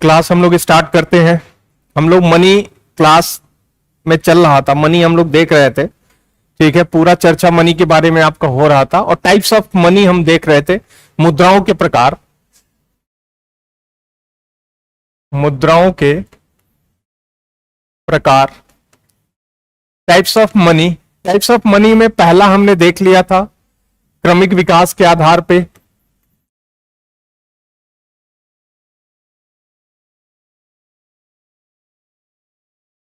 Class हम लोग start करते हैं। हम लोग मनी क्लास में चल रहा था, मनी हम लोग देख रहे थे, ठीक है। पूरा चर्चा मनी के बारे में आपका हो रहा था और टाइप्स ऑफ मनी हम देख रहे थे, मुद्राओं के प्रकार, मुद्राओं के प्रकार, types of money. Types of money में पहला हमने देख लिया था क्रमिक विकास के आधार पे,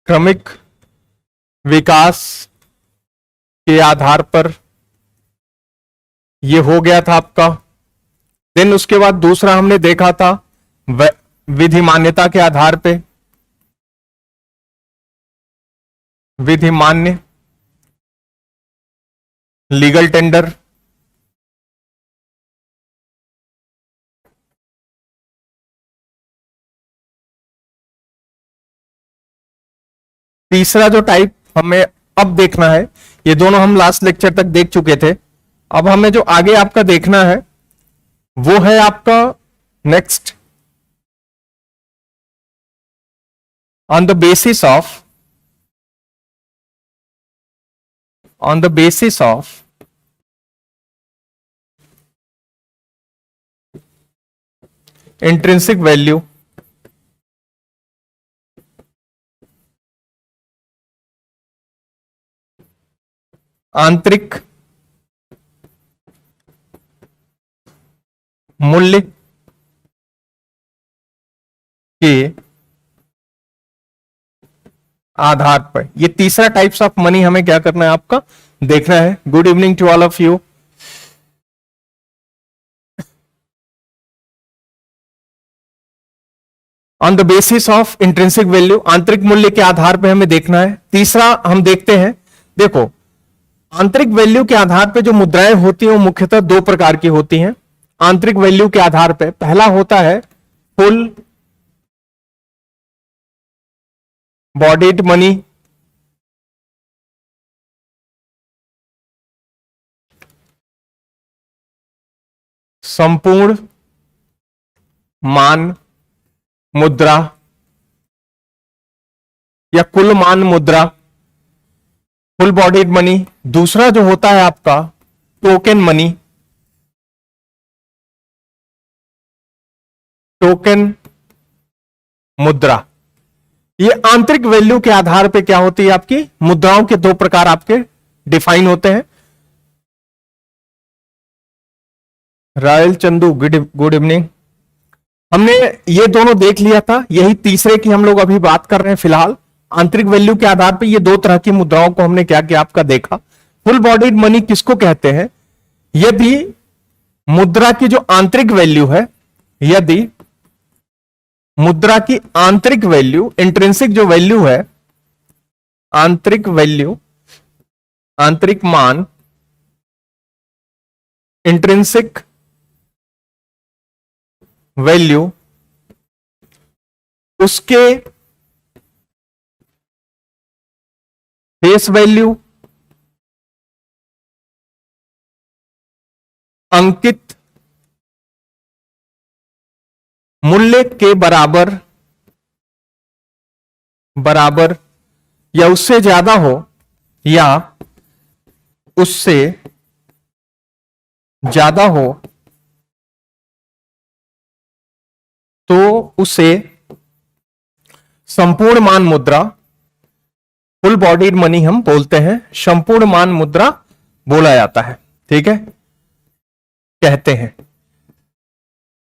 क्रमिक विकास के आधार पर ये हो गया था आपका। देन उसके बाद दूसरा हमने देखा था विधिमान्यता के आधार पे, विधिमान्य, लीगल टेंडर। तीसरा जो टाइप हमें अब देखना है, ये दोनों हम लास्ट लेक्चर तक देख चुके थे, अब हमें जो आगे आपका देखना है वो है आपका next, on the basis of intrinsic value, आंतरिक मूल्य के आधार पर। ये तीसरा टाइप्स ऑफ मनी हमें क्या करना है, आपका देखना है। Good evening to all of you. On the basis of intrinsic value, आंतरिक मूल्य के आधार पर हमें देखना है। तीसरा हम देखते हैं, देखो आंतरिक वैल्यू के आधार पर जो मुद्राएं होती हैं वो मुख्यतः दो प्रकार की होती हैं। आंतरिक वैल्यू के आधार पर पहला होता है फुल बॉडीड मनी, संपूर्ण मान मुद्रा या कुल मान मुद्रा, फुल बॉडीड मनी। दूसरा जो होता है आपका टोकन मनी, टोकन मुद्रा। ये आंतरिक वैल्यू के आधार पे क्या होती है, आपकी मुद्राओं के दो प्रकार आपके डिफाइन होते हैं। Royal Chandu good evening. हमने ये दोनों देख लिया था, यही तीसरे की हम लोग अभी बात कर रहे हैं फिलहाल। आंतरिक वैल्यू के आधार पे ये दो तरह की मुद्राओं को हमने क्या किया, आपका देखा। फुल बॉडीड मनी किसको कहते हैं, यदि मुद्रा की जो आंतरिक वैल्यू है, यदि मुद्रा की आंतरिक वैल्यू, इंट्रिंसिक जो वैल्यू है, आंतरिक वैल्यू, आंतरिक मान, इंट्रिंसिक वैल्यू, उसके फेस वैल्यू, अंकित मूल्य के बराबर या उससे ज्यादा हो, या उससे ज्यादा हो तो उसे संपूर्ण मान मुद्रा, फुल बॉडीड मनी हम बोलते हैं, संपूर्ण मान मुद्रा बोला जाता है, ठीक है, कहते हैं।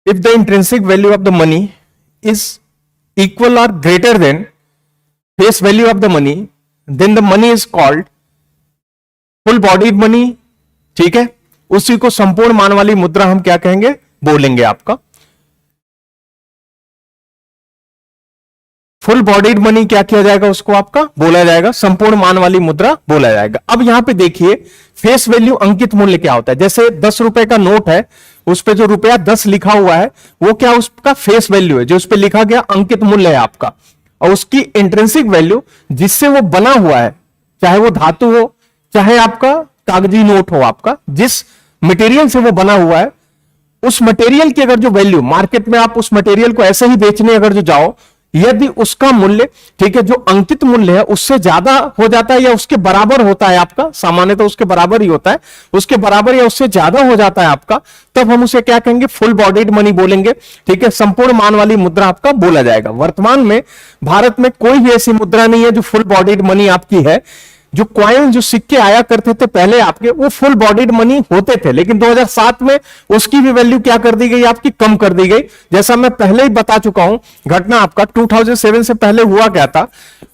If the intrinsic value of the money is equal or greater than face value of the money, then the money is called full bodied money, ठीक है। उसी को संपूर्ण मान वाली मुद्रा हम क्या कहेंगे, बोलेंगे आपका। फुल बॉडीड मनी क्या किया जाएगा, उसको आपका बोला जाएगा, संपूर्ण मान वाली मुद्रा बोला जाएगा। अब यहां पे देखिए फेस वैल्यू, अंकित मूल्य क्या होता है। जैसे 10 रुपए का नोट है, उस पे जो रुपया 10 लिखा हुआ है वो क्या, उसका फेस वैल्यू है, जो उस पे लिखा गया अंकित मूल्य है आपका। और उसकी इंट्रिंसिक वैल्यू, जिससे वो बना हुआ है, चाहे वो धातु हो, चाहे आपका कागजी नोट हो, आपका जिस मटेरियल से वो बना हुआ है, उस मटेरियल की अगर जो वैल्यू मार्केट में आप उस मटेरियल को ऐसे ही बेचने अगर जो जाओ, यदि उसका मूल्य, ठीक है, जो अंकित मूल्य है उससे ज्यादा हो जाता है या उसके बराबर होता है आपका, सामान्य तो उसके बराबर ही होता है, उसके बराबर या उससे ज्यादा हो जाता है आपका, तब हम उसे क्या कहेंगे, फुल बॉडीड मनी बोलेंगे। ठीक है, संपूर्ण मान वाली मुद्रा आपका बोला जाएगा। वर्तमान में भारत में कोई भी ऐसी मुद्रा नहीं है जो फुल बॉडीड मनी आपकी है। जो कॉइन, जो सिक्के आया करते थे पहले आपके, वो फुल बॉडीड मनी होते थे, लेकिन 2007 में उसकी भी वैल्यू क्या कर दी गई आपकी, कम कर दी गई। जैसा मैं पहले ही बता चुका हूं, घटना आपका 2007 से पहले हुआ क्या था,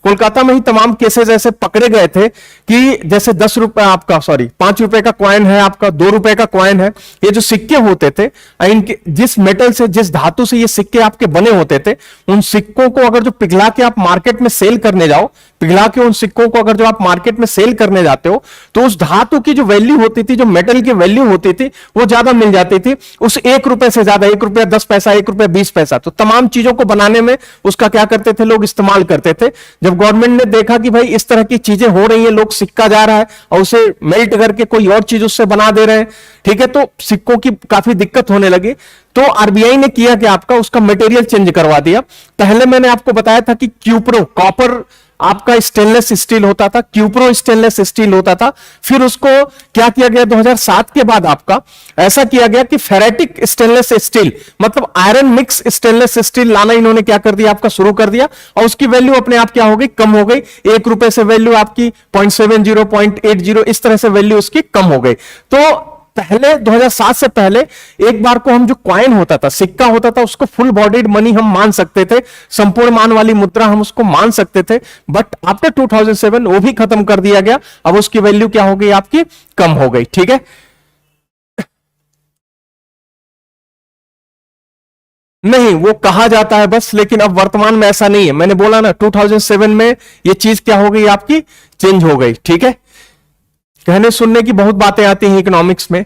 कोलकाता में ही तमाम केसेस ऐसे पकड़े गए थे कि जैसे 10 रुपए आपका, सॉरी 5 रुपए का कॉइन है आपका, 2 रुपए का कॉइन है, ये जो सिक्के होते थे, इनके जिस मेटल से, जिस धातु से ये सिक्के आपके बने होते थे, उन सिक्कों को अगर जो पिघला के आप मार्केट में सेल करने जाओ, पिघला के उन सिक्कों को अगर जो आप मार्केट में सेल करने जाते हो, तो उस धातु की जो वैल्यू होती थी, जो मेटल की वैल्यू होती थी, वो ज्यादा मिल जाती थी उस 1 रुपए से ज्यादा, 1 रुपया 10 पैसा, 1 रुपया 20 पैसा। तो तमाम चीजों को बनाने में उसका क्या करते थे लोग, इस्तेमाल करते थे। जब गवर्नमेंट ने देखा कि भाई इस तरह की चीजें हो रही है, लोग सिक्का जा रहा है और उसे मेल्ट करके कोई और चीज उससे बना दे रहे हैं, ठीक है, तो सिक्कों की काफी दिक्कत होने लगी। तो आरबीआई ने किया कि आपका उसका मटेरियल चेंज करवा दिया। पहले मैंने आपको बताया था कि क्यूप्रो, कॉपर आपका स्टेनलेस स्टील होता था, क्यूप्रो स्टेनलेस स्टील होता था। फिर उसको क्या किया गया 2007 के बाद आपका ऐसा किया गया कि फेरेटिक स्टेनलेस स्टील, मतलब आयरन मिक्स स्टेनलेस स्टील लाना इन्होंने क्या कर दिया आपका, शुरू कर दिया, और उसकी वैल्यू अपने आप क्या हो गई, कम हो गई। 1 रुपए से वैल्यू आपकी 0.70, 0.80 इस तरह से वैल्यू उसकी कम हो गई। तो पहले 2007 से पहले एक बार को हम जो कॉइन होता था, सिक्का होता था, उसको फुल बॉडीड मनी हम मान सकते थे, संपूर्ण मान वाली मुद्रा हम उसको मान सकते थे। बट आफ्टर 2007 वो भी खत्म कर दिया गया। अब उसकी वैल्यू क्या हो गई आपकी, कम हो गई। ठीक है, नहीं वो कहा जाता है बस, लेकिन अब वर्तमान में ऐसा नहीं है। मैंने बोला ना 2007 में ये चीज क्या हो गई आपकी, चेंज हो गई। ठीक है, कहने सुनने की बहुत बातें आती हैं इकोनॉमिक्स में,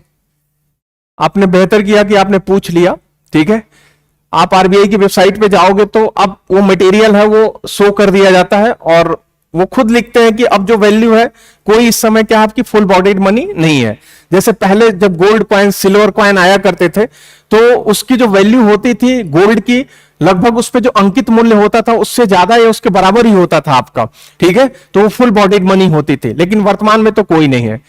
आपने बेहतर किया कि आपने पूछ लिया। ठीक है, आप आरबीआई की वेबसाइट पे जाओगे तो अब वो मटेरियल है वो शो कर दिया जाता है, और वो खुद लिखते हैं कि अब जो वैल्यू है, कोई इस समय क्या आपकी फुल बॉडीड मनी नहीं है। जैसे पहले जब गोल्ड कॉइन, सिल्वर कॉइन आया करते थे, तो उसकी जो वैल्यू होती थी गोल्ड की, लगभग उस पर जो अंकित मूल्य होता था उससे ज्यादा या उसके बराबर ही होता था आपका। ठीक है, तो वो फुल बॉडीड मनी होती थी, लेकिन वर्तमान में तो कोई नहीं है।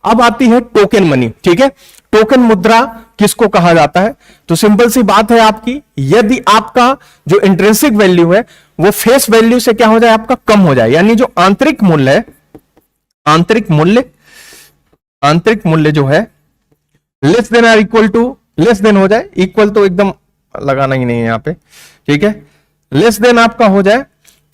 अब आती है टोकन मनी। ठीक है, टोकन मुद्रा किसको कहा जाता है, तो सिंपल सी बात है आपकी, यदि आपका जो इंट्रिंसिक वैल्यू है वो फेस वैल्यू से क्या हो जाए आपका, कम हो जाए, यानी जो आंतरिक मूल्य है, आंतरिक मूल्य जो है लेस देन और इक्वल टू, लेस देन हो जाए, इक्वल तो एकदम लगाना ही नहीं है यहां पे। ठीक है, लेस देन आपका हो जाए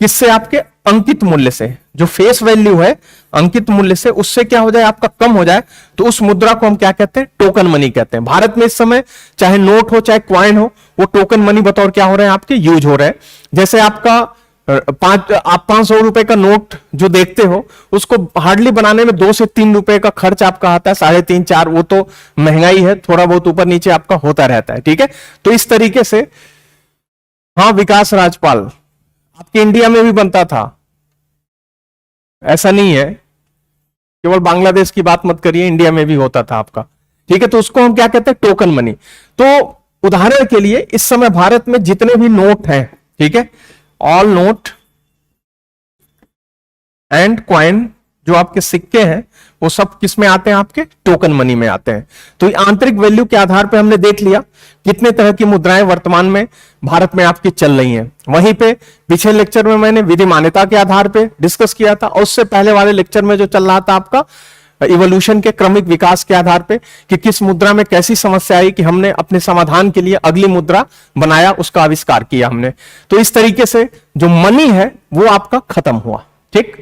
किससे, आपके अंकित मूल्य से, जो फेस वैल्यू है अंकित मूल्य से, उससे क्या हो जाए आपका, कम हो जाए, तो उस मुद्रा को हम क्या कहते हैं, टोकन मनी कहते हैं। भारत में इस समय चाहे नोट हो चाहे क्वाइन हो, वो टोकन मनी बतौर क्या हो रहे हैं आपके, यूज हो रहे हैं। जैसे आपका आप 500 रुपए का नोट जो देखते हो, उसको हार्डली बनाने में 2 से 3 रुपए का खर्च आपका आता है, 3.5 4, वो तो महंगाई है, थोड़ा बहुत ऊपर नीचे आपका होता रहता है। ठीक है, तो इस तरीके से, हाँ विकास राजपाल आपके इंडिया में भी बनता था, ऐसा नहीं है, केवल बांग्लादेश की बात मत करिए, इंडिया में भी होता था आपका। ठीक है, तो उसको हम क्या कहते हैं, टोकन मनी। तो उदाहरण के लिए इस समय भारत में जितने भी नोट हैं, ठीक है, ऑल नोट एंड कॉइन, जो आपके सिक्के हैं, वो सब किस में आते हैं, आपके टोकन मनी में आते हैं। तो आंतरिक वैल्यू के आधार पे हमने देख लिया कितने तरह की मुद्राएं वर्तमान में भारत में आपकी चल रही हैं। वहीं पे पिछले लेक्चर में मैंने विधि मान्यता के आधार पे डिस्कस किया था, और उससे पहले वाले लेक्चर में जो चल रहा था आपका इवोल्यूशन के क्रमिक विकास के आधार पे, कि किस मुद्रा में कैसी समस्या आई कि हमने अपने समाधान के लिए अगली मुद्रा बनाया, उसका आविष्कार किया हमने। तो इस तरीके से जो मनी है वो आपका खत्म हुआ। ठीक,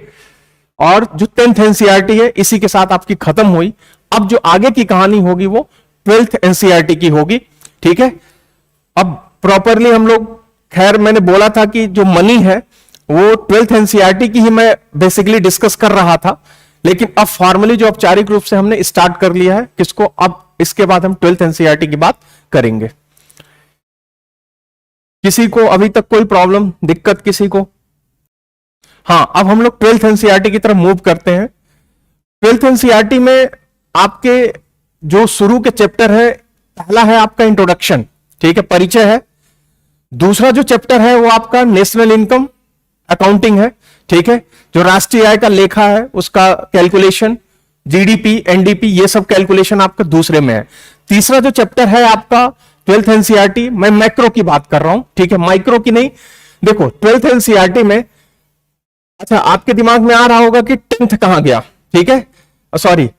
और जो 10th एनसीईआरटी है इसी के साथ आपकी खत्म हुई। अब जो आगे की कहानी होगी वो 12th एनसीईआरटी की होगी। ठीक है, अब प्रॉपरली हम लोग, खैर मैंने बोला था कि जो मनी है वो 12th एनसीईआरटी की ही मैं बेसिकली डिस्कस कर रहा था, लेकिन अब फॉर्मली जो औपचारिक रूप से हमने स्टार्ट कर लिया है किसको, अब इसके बाद हम 12th एनसीईआरटी की बात करेंगे। किसी को अभी तक कोई प्रॉब्लम, दिक्कत किसी को? हाँ, अब हम लोग 12th एनसीईआरटी की तरफ मूव करते हैं। 12th एनसीईआरटी में आपके जो शुरू के चैप्टर है पहला है आपका इंट्रोडक्शन, ठीक है, परिचय है। दूसरा जो चैप्टर है वो आपका नेशनल इनकम अकाउंटिंग है, ठीक है, जो राष्ट्रीय आय का लेखा है उसका कैलकुलेशन, जीडीपी, एनडीपी, ये सब कैलकुलेशन आपका दूसरे में है। तीसरा जो चैप्टर है आपका 12th एनसीईआरटी, मैं मैक्रो की बात कर रहा हूं, ठीक है, माइक्रो की नहीं। देखो 12th एनसीईआरटी में, अच्छा आपके दिमाग में आ रहा होगा कि 10th कहां गया, ठीक है, सॉरी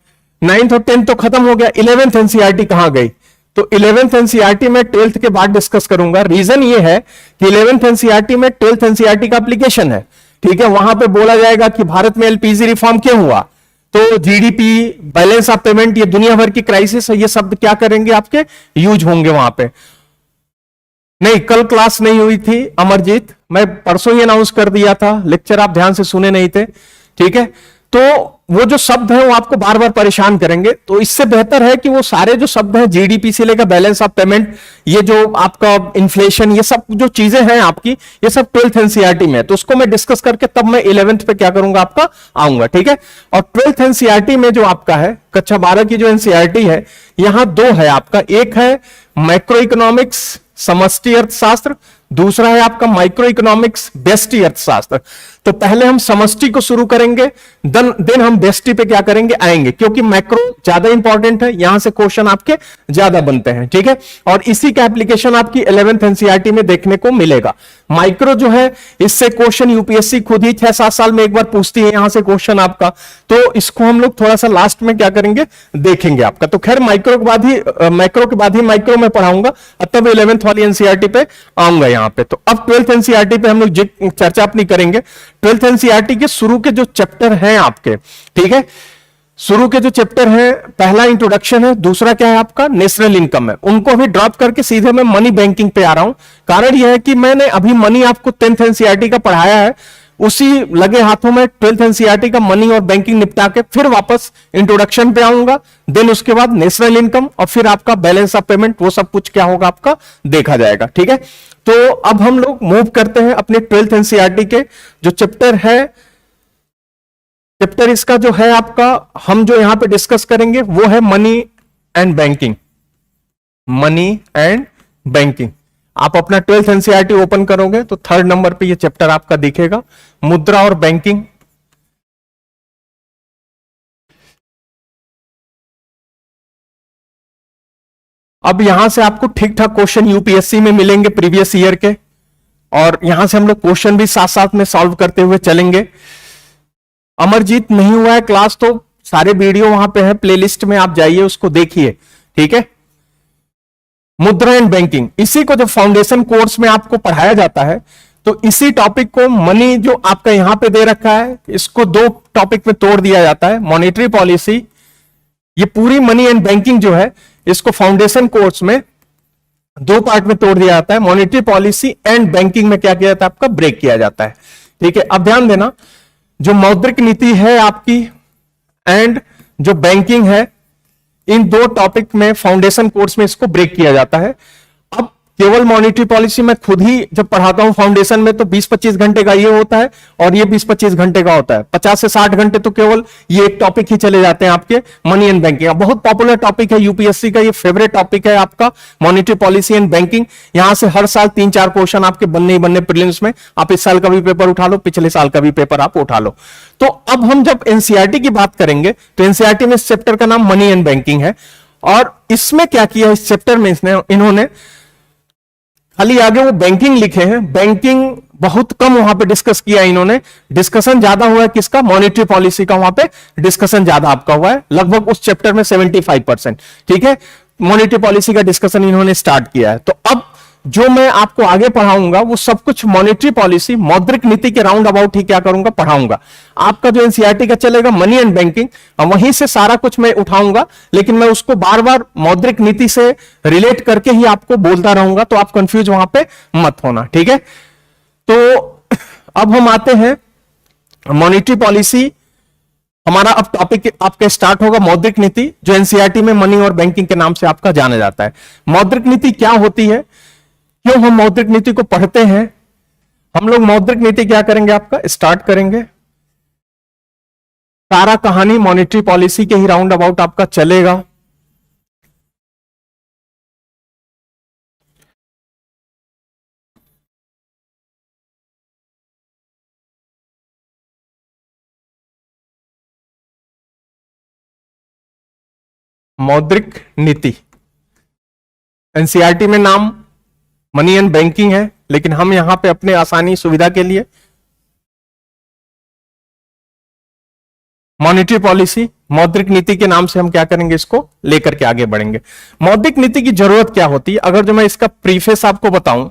9th और 10th तो खत्म हो गया, 11th एनसीईआरटी कहां गई? तो 11th एनसीईआरटी में 12th के बाद डिस्कस करूंगा। रीजन ये है कि 11th एनसीईआरटी में 12th एनसीईआरटी का एप्लीकेशन है, ठीक है, वहां पे बोला जाएगा कि भारत में एलपीजी रिफॉर्म क्यों हुआ, तो जीडीपी, बैलेंस ऑफ पेमेंट, ये दुनिया भर की क्राइसिस है, ये शब्द क्या करेंगे आपके यूज होंगे वहां पे। नहीं, कल क्लास नहीं हुई थी अमरजीत, मैं परसों ही अनाउंस कर दिया था, लेक्चर आप ध्यान से सुने नहीं थे, ठीक है। तो वो जो शब्द है वो आपको बार बार परेशान करेंगे, तो इससे बेहतर है कि वो सारे जो शब्द हैं जीडीपी से लेकर बैलेंस ऑफ पेमेंट, ये जो आपका इन्फ्लेशन, ये सब जो चीजें हैं आपकी, ये सब 12th एनसीईआरटी में है, तो उसको मैं डिस्कस करके तब मैं 11th पे क्या करूंगा आपका आऊंगा, ठीक है। और 12th एनसीईआरटी में जो आपका है कक्षा 12 की जो एनसीईआरटी है, यहां दो है आपका, एक है मैक्रो इकोनॉमिक्स समष्टि अर्थशास्त्र, दूसरा है आपका माइक्रो इकोनॉमिक्स व्यष्टि अर्थशास्त्र। तो पहले हम समष्टि को शुरू करेंगे, देन हम व्यष्टि पे क्या करेंगे आएंगे, क्योंकि मैक्रो ज्यादा इंपॉर्टेंट है, यहां से क्वेश्चन आपके ज्यादा बनते हैं, ठीक है। और इसी का एप्लीकेशन आपकी 11th एनसीईआरटी में देखने को मिलेगा। माइक्रो जो है इससे क्वेश्चन यूपीएससी खुद ही 6-7 साल में एक बार पूछती है यहां से क्वेश्चन आपका, तो इसको हम लोग थोड़ा सा लास्ट में क्या करेंगे देखेंगे आपका। तो खैर माइक्रो के बाद ही मैक्रो के बाद ही माइक्रो में पढ़ाऊंगा, तब 11th वाली एनसीईआरटी पे आऊंगा यहां पे। तो अब 12th एनसीईआरटी पे हम लोग चर्चा अपनी करेंगे। 12th एनसीईआरटी के शुरू के जो चैप्टर हैं आपके, ठीक है, शुरू के जो चैप्टर है, पहला इंट्रोडक्शन है, दूसरा क्या है आपका नेशनल इनकम है। उनको अभी ड्रॉप करके सीधे मैं मनी बैंकिंग पे आ रहा हूं। कारण यह है कि मैंने अभी मनी आपको 10th एनसीईआरटी का पढ़ाया है, उसी लगे हाथों में 12th एनसीईआरटी का मनी और बैंकिंग निपटा के फिर वापस इंट्रोडक्शन पे आऊंगा, देन उसके बाद नेशनल इनकम और फिर आपका बैलेंस ऑफ पेमेंट, वो सब कुछ क्या होगा आपका देखा जाएगा, ठीक है। तो अब हम लोग मूव करते हैं अपने 12th एनसीईआरटी के जो चैप्टर है, चैप्टर इसका जो है आपका, हम जो यहां पे डिस्कस करेंगे वो है money and banking. Money and banking, आप अपना 12th एनसीईआरटी ओपन करोगे तो 3rd नंबर पे ये चैप्टर आपका दिखेगा, मुद्रा और बैंकिंग। अब यहां से आपको ठीक ठाक क्वेश्चन यूपीएससी में मिलेंगे प्रीवियस ईयर के, और यहां से हम लोग क्वेश्चन भी साथ साथ में सॉल्व करते हुए चलेंगे। अमरजीत नहीं हुआ है क्लास तो सारे वीडियो वहां पे है, प्लेलिस्ट में आप जाइए उसको देखिए, ठीक है। मुद्रा एंड बैंकिंग, इसी को जब फाउंडेशन कोर्स में आपको पढ़ाया जाता है तो इसी टॉपिक को, मनी जो आपका यहां पे दे रखा है, इसको 2 टॉपिक में तोड़ दिया जाता है। मॉनेटरी पॉलिसी, ये पूरी मनी एंड बैंकिंग जो है इसको फाउंडेशन कोर्स में 2 पार्ट में तोड़ दिया जाता है। मॉनेटरी पॉलिसी एंड बैंकिंग में क्या किया जाता है आपका ब्रेक किया जाता है, ठीक है। अब ध्यान देना, जो मौद्रिक नीति है आपकी एंड जो बैंकिंग है, इन 2 टॉपिक में फाउंडेशन कोर्स में इसको ब्रेक किया जाता है। अब केवल मॉनेटरी पॉलिसी मैं खुद ही जब पढ़ाता हूं फाउंडेशन में तो 20-25 घंटे का ये होता है और ये 20-25 घंटे का होता है। 50 से 60 घंटे तो केवल ये एक टॉपिक ही चले जाते हैं आपके मनी एंड बैंकिंग। बहुत पॉपुलर टॉपिक है यूपीएससी का, ये फेवरेट टॉपिक है आपका मॉनेटरी पॉलिसी एंड बैंकिंग। यहां से हर साल 3-4 क्वेश्चन आपके बनने ही बनने प्रीलिम्स में। आप इस साल का भी पेपर उठा लो, पिछले साल का भी पेपर आप उठा लो। तो अब हम जब एनसीईआरटी की बात करेंगे तो एनसीईआरटी में इस चैप्टर का नाम मनी एंड बैंकिंग है, और इसमें क्या किया इस चैप्टर में इन्होंने खाली आगे वो बैंकिंग लिखे हैं, बैंकिंग बहुत कम वहां पे डिस्कस किया इन्होंने। डिस्कशन ज्यादा हुआ है किसका, मॉनेटरी पॉलिसी का, वहां पे डिस्कशन ज्यादा आपका हुआ है, लगभग उस चैप्टर में 75%, ठीक है। मॉनेटरी पॉलिसी का डिस्कशन इन्होंने स्टार्ट किया है। तो अब जो मैं आपको आगे पढ़ाऊंगा वो सब कुछ मॉनेटरी पॉलिसी, मौद्रिक नीति के राउंड अबाउट ही क्या करूंगा पढ़ाऊंगा। आपका जो एनसीईआरटी का चलेगा मनी एंड बैंकिंग, वहीं से सारा कुछ मैं उठाऊंगा, लेकिन मैं उसको बार बार मौद्रिक नीति से रिलेट करके ही आपको बोलता रहूंगा, तो आप कंफ्यूज वहां पे मत होना, ठीक है। तो अब हम आते हैं मॉनेटरी पॉलिसी, हमारा अब टॉपिक आपका स्टार्ट होगा मौद्रिक नीति, जो एनसीईआरटी में मनी और बैंकिंग के नाम से आपका जाना जाता है। मौद्रिक नीति क्या होती है, क्यों हम मौद्रिक नीति को पढ़ते हैं, हम लोग मौद्रिक नीति क्या करेंगे आपका स्टार्ट करेंगे। सारा कहानी मॉनेटरी पॉलिसी के ही राउंड अबाउट आपका चलेगा। मौद्रिक नीति। एनसीईआरटी में नाम मनी एंड बैंकिंग है, लेकिन हम यहां पे अपने आसानी सुविधा के लिए मॉनेटरी पॉलिसी, मौद्रिक नीति के नाम से हम क्या करेंगे, इसको लेकर के आगे बढ़ेंगे। मौद्रिक नीति की जरूरत क्या होती है, अगर जो मैं इसका प्रीफेस आपको बताऊं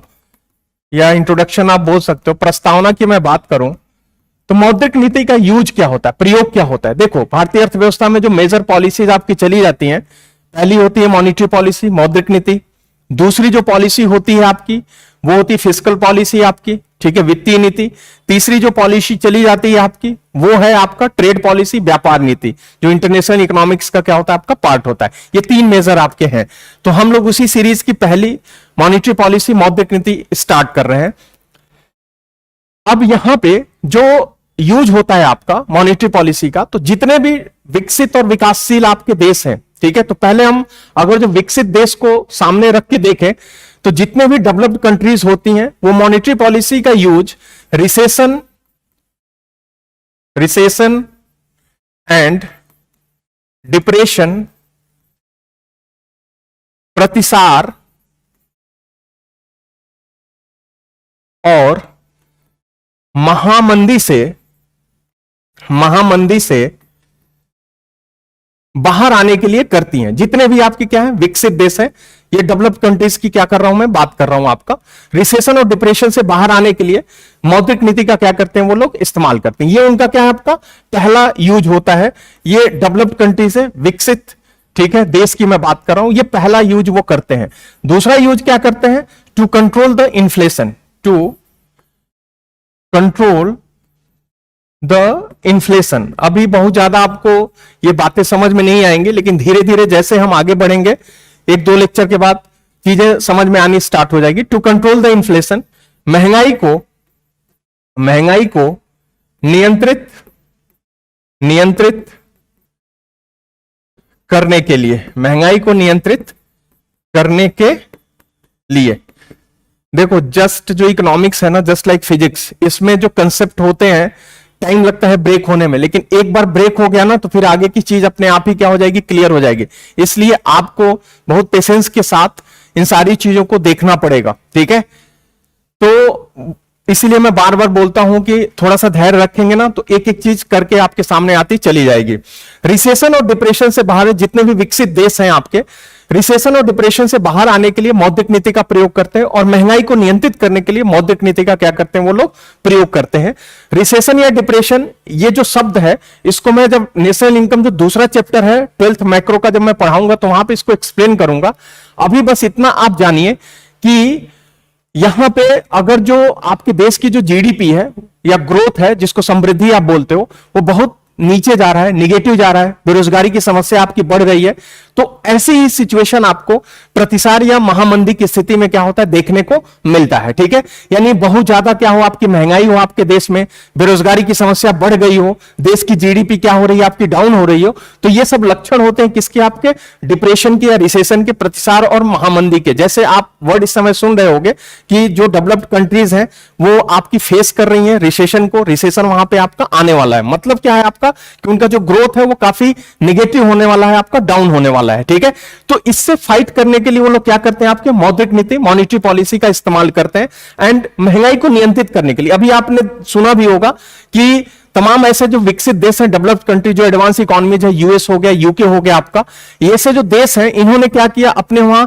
या इंट्रोडक्शन आप बोल सकते हो, प्रस्तावना की मैं बात करूं, तो मौद्रिक नीति का यूज क्या होता है, प्रयोग क्या होता है। देखो, भारतीय अर्थव्यवस्था में जो मेजर पॉलिसीज आपकी चली जाती हैं, पहली होती है मॉनेटरी पॉलिसी, मौद्रिक नीति। दूसरी जो पॉलिसी होती है आपकी, वो होती है फिस्कल पॉलिसी आपकी, ठीक है, वित्तीय नीति। तीसरी जो पॉलिसी चली जाती है आपकी, वो है आपका ट्रेड पॉलिसी, व्यापार नीति, जो इंटरनेशनल इकोनॉमिक्स का क्या होता है, आपका पार्ट होता है। ये तीन मेजर आपके हैं। तो हम लोग उसी सीरीज की पहली मॉनेटरी पॉलिसी, मौद्रिक नीति स्टार्ट कर रहे हैं। अब यहां पे जो यूज होता है आपका मॉनेटरी पॉलिसी का, तो जितने भी विकसित और विकासशील आपके देश हैं, ठीक है, तो पहले हम अगर जो विकसित देश को सामने रख के देखें, तो जितने भी डेवलप्ड कंट्रीज होती हैं, वो मॉनेटरी पॉलिसी का यूज रिसेशन एंड डिप्रेशन, प्रतिसार और महामंदी से बाहर आने के लिए करती हैं। जितने भी आपके क्या है विकसित देश हैं, ये डेवलप्ड कंट्रीज की क्या कर रहा हूं मैं, बात कर रहा हूं आपका। रिसेशन और डिप्रेशन से बाहर आने के लिए मौद्रिक नीति का क्या करते हैं वो लोग, इस्तेमाल करते हैं। ये उनका क्या है, आपका पहला यूज होता है। ये डेवलप्ड कंट्रीज है, विकसित, ठीक है, देश की मैं बात कर रहा हूं, ये पहला यूज वो करते हैं। दूसरा यूज क्या करते हैं, to control the inflation, to control the inflation. अभी बहुत ज्यादा आपको ये बातें समझ में नहीं आएंगे, लेकिन धीरे धीरे जैसे हम आगे बढ़ेंगे, एक दो लेक्चर के बाद चीजें समझ में आनी स्टार्ट हो जाएगी। टू कंट्रोल द इन्फ्लेशन, महंगाई को नियंत्रित करने के लिए, महंगाई को नियंत्रित करने के लिए। देखो, जस्ट जो इकोनॉमिक्स है ना, जस्ट लाइक फिजिक्स, इसमें जो कंसेप्ट होते हैं टाइम लगता है ब्रेक होने में, लेकिन एक बार ब्रेक हो गया ना, तो फिर आगे की चीज अपने आप ही क्या हो जाएगी, क्लियर हो जाएगी। इसलिए आपको बहुत पेशेंस के साथ इन सारी चीजों को देखना पड़ेगा, ठीक है। तो इसीलिए मैं बार बार बोलता हूं कि थोड़ा सा धैर्य रखेंगे ना, तो एक एक चीज करके आपके सामने आती चली जाएगी। रिसेशन और डिप्रेशन से बाहर, जितने भी विकसित देश हैं आपके, रिसेशन और डिप्रेशन से बाहर आने के लिए मौद्रिक नीति का प्रयोग करते हैं, और महंगाई को नियंत्रित करने के लिए मौद्रिक नीति का क्या करते हैं वो लोग, प्रयोग करते हैं। रिसेशन या डिप्रेशन, ये जो शब्द है, इसको मैं जब नेशनल इनकम जो दूसरा चैप्टर है 12th मैक्रो का, जब मैं पढ़ाऊंगा तो वहां पे इसको एक्सप्लेन करूंगा। अभी बस इतना आप जानिए कि यहां पे अगर जो आपके देश की जो जीडीपी है या ग्रोथ है, जिसको समृद्धि आप बोलते हो, वो बहुत नीचे जा रहा है, निगेटिव जा रहा है, बेरोजगारी की समस्या आपकी बढ़ रही है, तो ऐसी ही सिचुएशन आपको प्रतिसार या महामंदी की स्थिति में क्या होता है, देखने को मिलता है, ठीक है। यानी बहुत ज्यादा क्या हो, आपकी महंगाई हो आपके देश में, बेरोजगारी की समस्या बढ़ गई हो, देश की जीडीपी क्या हो रही है आपकी, डाउन हो रही हो, तो ये सब लक्षण होते हैं किसके, आपके डिप्रेशन के या रिसेशन के, प्रतिसार और महामंदी के। जैसे आप वर्ड इस समय सुन रहे होंगे कि जो डेवलप्ड कंट्रीज हैं वो आपकी फेस कर रही हैं रिसेशन को, रिसेशन वहां पे आपका आने वाला है। मतलब क्या है आपका, कि उनका जो ग्रोथ है वो काफी निगेटिव होने वाला है, आपका डाउन होने वाला है, ठीक है। तो इससे फाइट करने के लिए वो लोग क्या करते हैं, आपके मौद्रिक नीति, मॉनेटरी पॉलिसी का इस्तेमाल करते हैं। एंड महंगाई को नियंत्रित करने के लिए, अभी आपने सुना भी होगा कि तमाम ऐसे जो विकसित देश हैं, डेवलप्ड कंट्री, जो एडवांस इकोनॉमीज है, यूएस हो गया, यूके हो गया आपका, ये से जो देश हैं, इन्होंने क्या किया, अपने वहां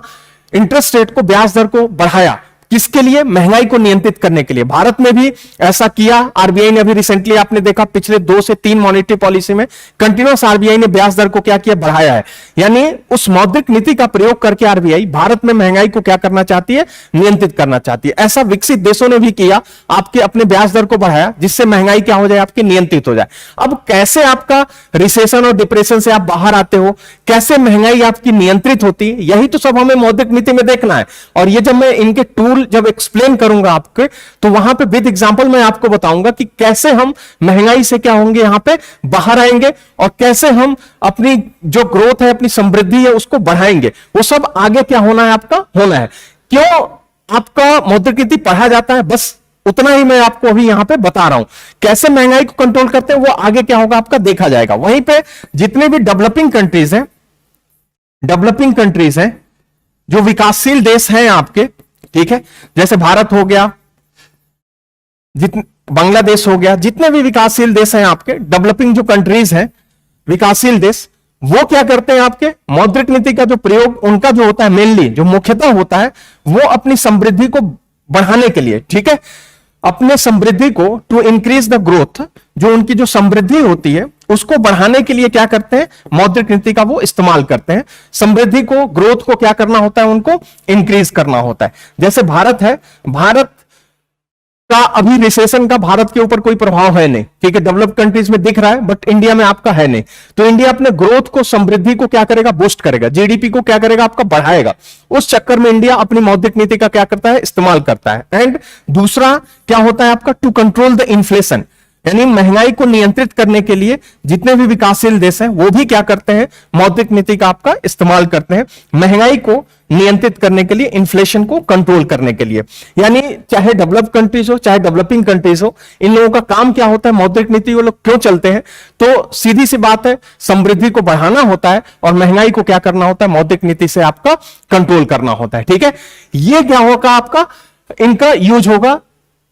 इंटरेस्ट रेट को, ब्याज दर को बढ़ाया। किसके लिए, महंगाई को नियंत्रित करने के लिए। भारत में भी ऐसा किया, आरबीआई ने अभी रिसेंटली आपने देखा पिछले 2 से 3 मॉनेटरी पॉलिसी में कंटिन्यूअस आरबीआई ने ब्याज दर को क्या किया, बढ़ाया है। यानी उस मौद्रिक नीति का प्रयोग करके आरबीआई भारत में महंगाई को क्या करना चाहती है, नियंत्रित करना चाहती है। ऐसा विकसित देशों ने भी किया, आपके अपने ब्याज दर को बढ़ाया, जिससे महंगाई क्या हो जाए, आपकी नियंत्रित हो जाए। अब कैसे आपका रिसेशन और डिप्रेशन से आप बाहर आते हो, कैसे महंगाई आपकी नियंत्रित होती है, यही तो सब हमें मौद्रिक नीति में देखना है। और ये जब मैं इनके टूल जब एक्सप्लेन करूंगा आपके, तो वहां पे विद एग्जांपल मैं आपको बताऊंगा कि कैसे हम महंगाई से क्या होंगे, यहां पे बाहर आएंगे, और कैसे हम अपनी जो ग्रोथ है, अपनी समृद्धि है, उसको बढ़ाएंगे। वो सब आगे क्या होना है, आपका होना है। क्यों आपका मौद्रिक नीति पढ़ा जाता है, बस उतना ही मैं आपको अभी यहां पे बता रहा हूं। कैसे महंगाई को कंट्रोल करते हैं, वो आगे क्या होगा आपका देखा जाएगा। वहीं पे जितने भी डेवलपिंग कंट्रीज हैं, डेवलपिंग कंट्रीज हैं, जो विकासशील देश हैं आपके, ठीक है, जैसे भारत हो गया, बांग्लादेश हो गया, जितने भी विकासशील देश हैं आपके, डेवलपिंग जो कंट्रीज हैं, विकासशील देश, वो क्या करते हैं आपके मौद्रिक नीति का जो प्रयोग उनका जो होता है मेनली जो मुख्यतः होता है वो अपनी समृद्धि को बढ़ाने के लिए, ठीक है, अपने समृद्धि को टू इंक्रीज द ग्रोथ, जो उनकी जो समृद्धि होती है उसको बढ़ाने के लिए क्या करते हैं मौद्रिक नीति का वो इस्तेमाल करते हैं। समृद्धि को ग्रोथ को क्या करना होता है उनको इंक्रीज करना होता है। जैसे भारत है, भारत का अभी रिसेशन का भारत के ऊपर कोई प्रभाव है नहीं, ठीक है, डेवलप कंट्रीज में दिख रहा है बट इंडिया में आपका है नहीं। तो इंडिया अपने ग्रोथ को समृद्धि को क्या करेगा बूस्ट करेगा, जीडीपी को क्या करेगा आपका बढ़ाएगा। उस चक्कर में इंडिया अपनी मौद्रिक नीति का क्या करता है इस्तेमाल करता है। एंड दूसरा क्या होता है आपका टू कंट्रोल द इन्फ्लेशन, यानी महंगाई को नियंत्रित करने के लिए जितने भी विकासशील देश हैं वो भी क्या करते हैं मौद्रिक नीति का आपका इस्तेमाल करते हैं महंगाई को नियंत्रित करने के लिए, इन्फ्लेशन को कंट्रोल करने के लिए। यानी चाहे डेवलप कंट्रीज हो चाहे डेवलपिंग कंट्रीज हो, इन लोगों का काम क्या होता है मौद्रिक नीति वो लोग क्यों चलते हैं, तो सीधी सी बात है समृद्धि को बढ़ाना होता है और महंगाई को क्या करना होता है मौद्रिक नीति से आपका कंट्रोल करना होता है। ठीक है, ये क्या होगा आपका इनका यूज होगा,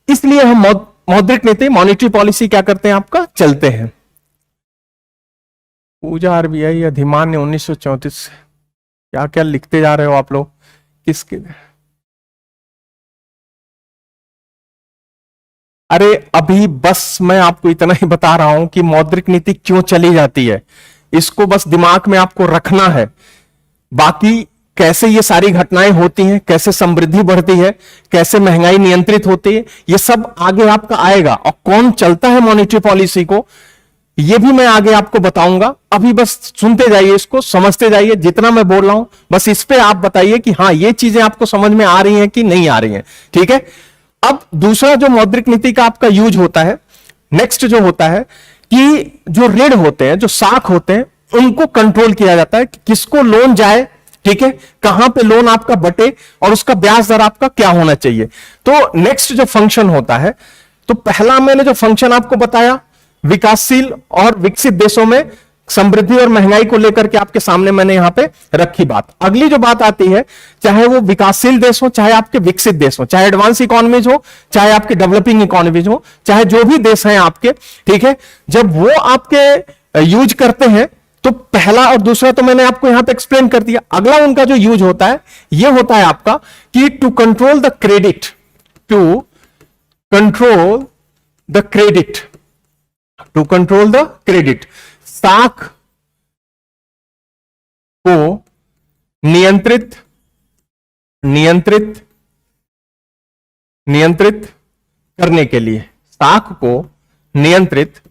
इसलिए हम मौद्रिक नीति मॉनेटरी पॉलिसी क्या करते हैं आपका चलते हैं। पूजा आरबीआई अधिमान्य 1934, क्या क्या लिखते जा रहे हो आप लोग किसके, अरे अभी बस मैं आपको इतना ही बता रहा हूं कि मौद्रिक नीति क्यों चली जाती है, इसको बस दिमाग में आपको रखना है। बाकी कैसे ये सारी घटनाएं होती हैं, कैसे समृद्धि बढ़ती है, कैसे महंगाई नियंत्रित होती है, ये सब आगे आपका आएगा। और कौन चलता है मॉनेटरी पॉलिसी को ये भी मैं आगे आपको बताऊंगा। अभी बस सुनते जाइए, इसको समझते जाइए, जितना मैं बोल रहा हूं बस इस पे आप बताइए कि हाँ ये चीजें आपको समझ में आ रही हैं कि नहीं आ रही हैं। ठीक है, अब दूसरा जो मौद्रिक नीति का आपका यूज होता है, नेक्स्ट जो होता है कि जो ऋण होते हैं, जो साख होते हैं, उनको कंट्रोल किया जाता है कि किसको लोन जाए, ठीक है, कहां पे लोन आपका बटे और उसका ब्याज दर आपका क्या होना चाहिए। तो नेक्स्ट जो फंक्शन होता है, तो पहला मैंने जो फंक्शन आपको बताया विकासशील और विकसित देशों में समृद्धि और महंगाई को लेकर के आपके सामने मैंने यहां पे रखी बात। अगली जो बात आती है, चाहे वो विकासशील देश हो चाहे आपके विकसित देश हो, चाहे एडवांस इकोनॉमीज हो चाहे आपके डेवलपिंग इकोनॉमीज हो, चाहे जो भी देश हैं आपके, ठीक है, जब वो आपके यूज करते हैं तो पहला और दूसरा तो मैंने आपको यहां पे एक्सप्लेन कर दिया। अगला उनका जो यूज होता है ये होता है आपका कि to control the credit, to control the credit, to control the credit, साख को नियंत्रित नियंत्रित नियंत्रित करने के लिए, साख को नियंत्रित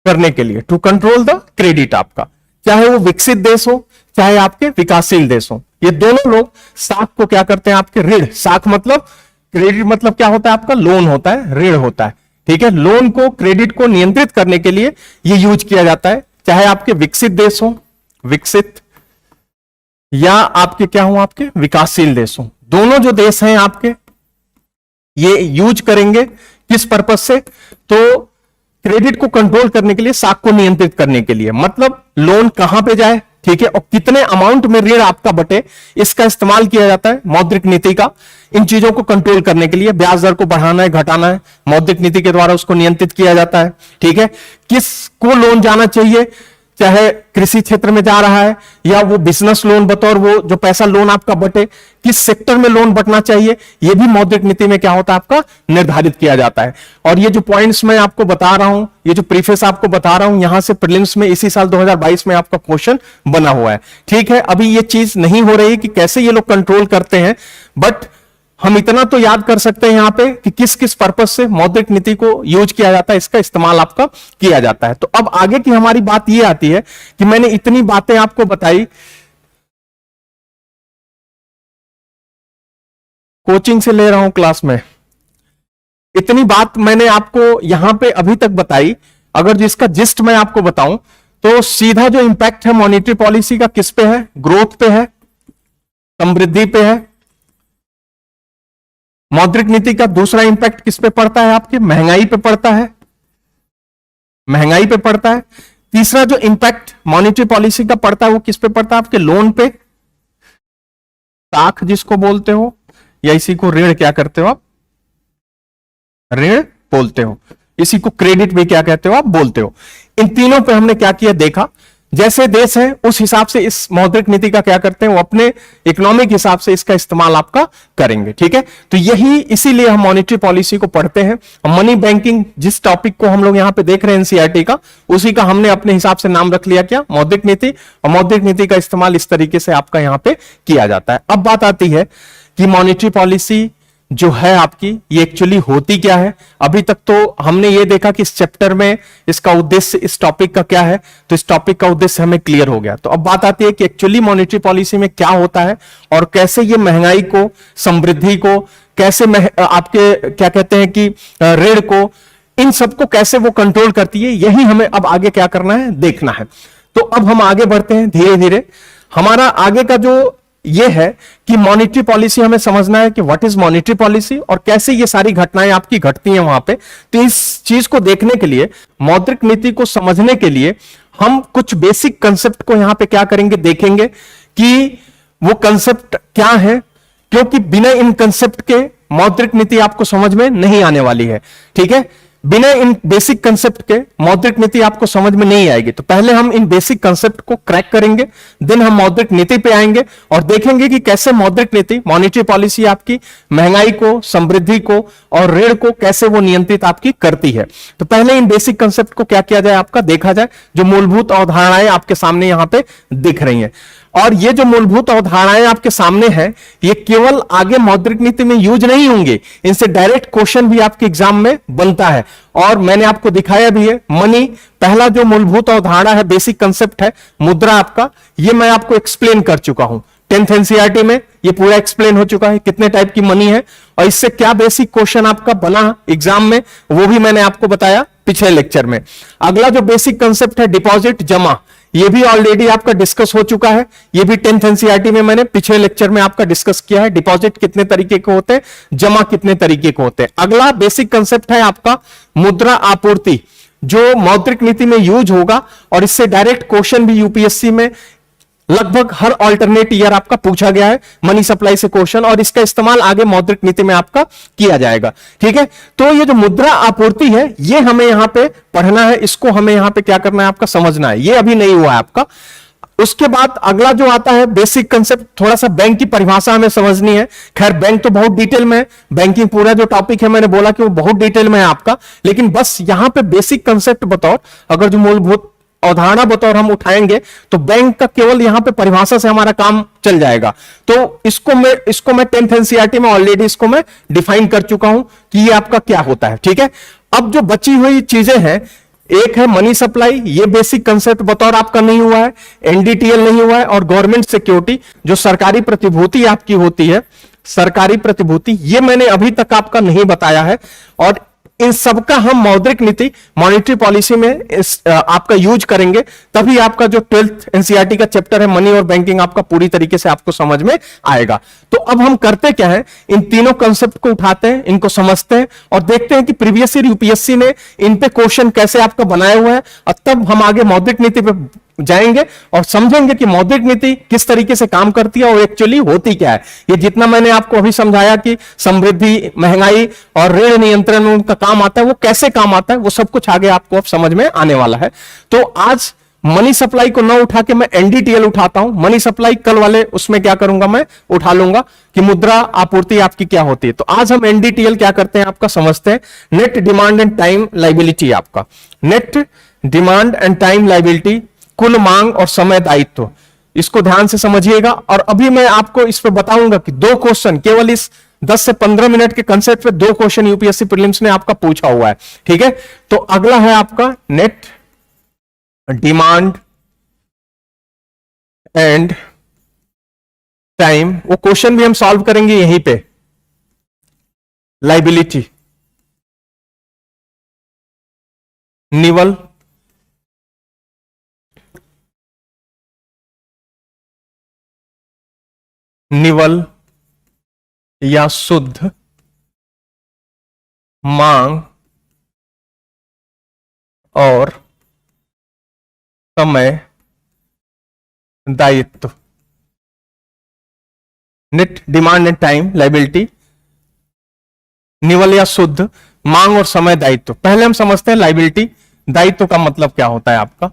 करने के लिए, टू कंट्रोल द क्रेडिट आपका, चाहे वो विकसित देश हो चाहे आपके विकासशील देश हो, ये दोनों लोग साख को क्या करते हैं आपके ऋण, साख मतलब क्रेडिट मतलब क्या होता है आपका लोन होता है, ऋण होता है। ठीक है, लोन को क्रेडिट को नियंत्रित करने के लिए ये यूज किया जाता है, चाहे आपके विकसित देश हो, विकसित, या आपके क्या हो आपके विकासशील देश हो, दोनों जो देश हैं आपके ये यूज करेंगे किस पर्पस से, तो क्रेडिट को कंट्रोल करने के लिए, साख को नियंत्रित करने के लिए, मतलब लोन कहां पे जाए, ठीक है, और कितने अमाउंट में ऋण आपका बटे, इसका इस्तेमाल किया जाता है मौद्रिक नीति का इन चीजों को कंट्रोल करने के लिए। ब्याज दर को बढ़ाना है घटाना है, मौद्रिक नीति के द्वारा उसको नियंत्रित किया जाता है। ठीक है, किसको लोन जाना चाहिए, चाहे कृषि क्षेत्र में जा रहा है या वो बिजनेस लोन बतौर वो जो पैसा लोन आपका बटे, किस सेक्टर में लोन बटना चाहिए, ये भी मौद्रिक नीति में क्या होता है आपका निर्धारित किया जाता है। और ये जो पॉइंट्स मैं आपको बता रहा हूं, ये जो प्रीफेस आपको बता रहा हूं, यहां से प्रीलिम्स में इसी साल 2022 में आपका क्वेश्चन बना हुआ है। ठीक है, अभी ये चीज नहीं हो रही कि कैसे ये लोग कंट्रोल करते हैं, बट हम इतना तो याद कर सकते हैं यहां पे कि किस किस पर्पस से मौद्रिक नीति को यूज किया जाता है, इसका इस्तेमाल आपका किया जाता है। तो अब आगे की हमारी बात यह आती है कि मैंने इतनी बातें आपको बताई, कोचिंग से ले रहा हूं क्लास में, इतनी बात मैंने आपको यहां पे अभी तक बताई। अगर जिसका जिस्ट मैं आपको बताऊं तो सीधा जो इंपैक्ट है मॉनेटरी पॉलिसी का किस पे है, ग्रोथ पे है, समृद्धि पे है। मौद्रिक नीति का दूसरा इंपैक्ट किस पे पड़ता है आपके, महंगाई पे पड़ता है, महंगाई पे पड़ता है। तीसरा जो इंपैक्ट मॉनेटरी पॉलिसी का पड़ता है वो किस पे पड़ता है? आपके लोन पे, साख जिसको बोलते हो, या इसी को ऋण क्या करते हो आप? ऋण बोलते हो। इसी को क्रेडिट भी क्या कहते हो आप? बोलते हो। इन तीनों पे हमने क्या किया देखा, जैसे देश है उस हिसाब से इस मौद्रिक नीति का क्या करते हैं, वो अपने इकोनॉमिक हिसाब से इसका इस्तेमाल आपका करेंगे। ठीक है, तो यही इसीलिए हम मॉनेटरी पॉलिसी को पढ़ते हैं। मनी बैंकिंग जिस टॉपिक को हम लोग यहां पे देख रहे हैं एनसीईआरटी का, उसी का हमने अपने हिसाब से नाम रख लिया क्या? मौद्रिक नीति। और मौद्रिक नीति का इस्तेमाल इस तरीके से आपका यहां पे किया जाता है। अब बात आती है कि मॉनेटरी पॉलिसी जो है आपकी, ये एक्चुअली होती क्या है। अभी तक तो हमने ये देखा कि इस चैप्टर में इसका उद्देश्य, इस टॉपिक का क्या है, तो इस टॉपिक का उद्देश्य हमें क्लियर हो गया। तो अब बात आती है कि एक्चुअली मॉनेटरी पॉलिसी में क्या होता है और कैसे ये महंगाई को, समृद्धि को, कैसे आपके क्या कहते हैं कि ऋण को, इन सबको कैसे वो कंट्रोल करती है, यही हमें अब आगे क्या करना है, देखना है। तो अब हम आगे बढ़ते हैं धीरे धीरे। हमारा आगे का जो ये है कि मॉनेटरी पॉलिसी हमें समझना है कि व्हाट इज मॉनेटरी पॉलिसी और कैसे ये सारी घटनाएं आपकी घटती हैं वहां पे। तो इस चीज को देखने के लिए, मौद्रिक नीति को समझने के लिए हम कुछ बेसिक कंसेप्ट को यहां पे क्या करेंगे, देखेंगे कि वो कंसेप्ट क्या है, क्योंकि बिना इन कंसेप्ट के मौद्रिक नीति आपको समझ में नहीं आने वाली है। ठीक है, बिना इन बेसिक कंसेप्ट के मौद्रिक नीति आपको समझ में नहीं आएगी। तो पहले हम इन बेसिक कंसेप्ट को क्रैक करेंगे, देन हम मौद्रिक नीति पे आएंगे और देखेंगे कि कैसे मौद्रिक नीति, मॉनेटरी पॉलिसी आपकी महंगाई को, समृद्धि को और ऋण को कैसे वो नियंत्रित आपकी करती है। तो पहले इन बेसिक कंसेप्ट को क्या किया जाए, आपका देखा जाए। जो मूलभूत अवधारणाएं आपके सामने यहां पे दिख रही हैं, और ये जो मूलभूत अवधारणाएं आपके सामने हैं, ये केवल आगे मौद्रिक नीति में यूज नहीं होंगे, इनसे डायरेक्ट क्वेश्चन भी आपके एग्जाम में बनता है। और मैंने आपको दिखाया भी है। मनी, पहला जो मूलभूत अवधारणा है, बेसिक कंसेप्ट है मुद्रा आपका, ये मैं आपको एक्सप्लेन कर चुका हूं 10th एनसीईआरटी में। ये पूरा एक्सप्लेन हो चुका है कितने टाइप की मनी है और इससे क्या बेसिक क्वेश्चन आपका बना एग्जाम में, वो भी मैंने आपको बताया पिछले लेक्चर में। अगला जो बेसिक कंसेप्ट है डिपॉजिट, जमा, ये भी ऑलरेडी आपका डिस्कस हो चुका है। ये भी 10th एनसीईआरटी में मैंने पिछले लेक्चर में आपका डिस्कस किया है। डिपॉजिट कितने तरीके के होते हैं, जमा कितने तरीके के होते हैं। अगला बेसिक कंसेप्ट है आपका मुद्रा आपूर्ति, जो मौद्रिक नीति में यूज होगा और इससे डायरेक्ट क्वेश्चन भी यूपीएससी में लगभग हर ऑल्टरनेट ईयर आपका पूछा गया है, मनी सप्लाई से क्वेश्चन, और इसका इस्तेमाल आगे मौद्रिक नीति में आपका किया जाएगा। ठीक है, तो ये जो मुद्रा आपूर्ति है, ये हमें यहां पे पढ़ना है, इसको हमें यहां पे क्या करना है, आपका समझना है। ये अभी नहीं हुआ है आपका। उसके बाद अगला जो आता है बेसिक कंसेप्ट, थोड़ा सा बैंक की परिभाषा हमें समझनी है। खैर बैंक तो बहुत डिटेल में है, बैंकिंग पूरा जो टॉपिक है मैंने बोला कि वो बहुत डिटेल में है आपका, लेकिन बस यहां पे बेसिक कंसेप्ट बतौर, अगर जो मूलभूत अवधारणा बतौर हम उठाएंगे तो बैंक का केवल यहां पे परिभाषा से हमारा काम चल जाएगा। तो इसको मैं 10th एनसीईआरटी में ऑलरेडी इसको मैं डिफाइन कर चुका हूं कि ये आपका क्या होता है। ठीक है, अब जो बची हुई चीजें हैं, एक है मनी सप्लाई, ये बेसिक कंसेप्ट बतौर आपका नहीं हुआ है, एनडीटीएल नहीं हुआ है, और गवर्नमेंट सिक्योरिटी, जो सरकारी प्रतिभूति आपकी होती है, सरकारी प्रतिभूति, ये मैंने अभी तक आपका नहीं बताया है। और इन सबका हम मौद्रिक नीति, मॉनेटरी पॉलिसी में आपका यूज करेंगे, तभी आपका जो 12th एनसीईआरटी का चैप्टर है मनी और बैंकिंग आपका पूरी तरीके से आपको समझ में आएगा। तो अब हम करते क्या है, इन तीनों कंसेप्ट को उठाते हैं, इनको समझते हैं और देखते हैं कि प्रीवियस ईयर यूपीएससी ने इन पे क्वेश्चन कैसे आपका बनाया हुआ है, और तब हम आगे मौद्रिक नीति पे जाएंगे और समझेंगे कि मौद्रिक नीति किस तरीके से काम करती है और एक्चुअली होती क्या है। ये जितना मैंने आपको अभी समझाया कि समृद्धि, महंगाई और ऋण नियंत्रण में उनका काम आता है, वो कैसे काम आता है, वो सब कुछ आगे आपको अब समझ में आने वाला है। तो आज मनी सप्लाई को ना उठा के मैं एनडीटीएल उठाता हूं, मनी सप्लाई कल वाले उसमें क्या करूंगा, मैं उठा लूंगा कि मुद्रा आपूर्ति आपकी क्या होती है। तो आज हम एनडीटीएल क्या करते हैं आपका समझते हैं। Net demand and time liability, आपका net demand and time liability, कुल मांग और समय दायित्व, इसको ध्यान से समझिएगा। और अभी मैं आपको इस पे बताऊंगा कि 2 क्वेश्चन केवल इस 10 से 15 मिनट के कंसेप्ट पे 2 क्वेश्चन यूपीएससी प्रीलिम्स ने आपका पूछा हुआ है। ठीक है, तो अगला है आपका नेट डिमांड एंड टाइम, वो क्वेश्चन भी हम सॉल्व करेंगे यहीं पे। लाइबिलिटी, निवल, निवल या शुद्ध मांग और समय दायित्व, net demand and time liability, निवल या शुद्ध, मांग और समय दायित्व। पहले हम समझते हैं लाइबिलिटी, दायित्व का मतलब क्या होता है आपका।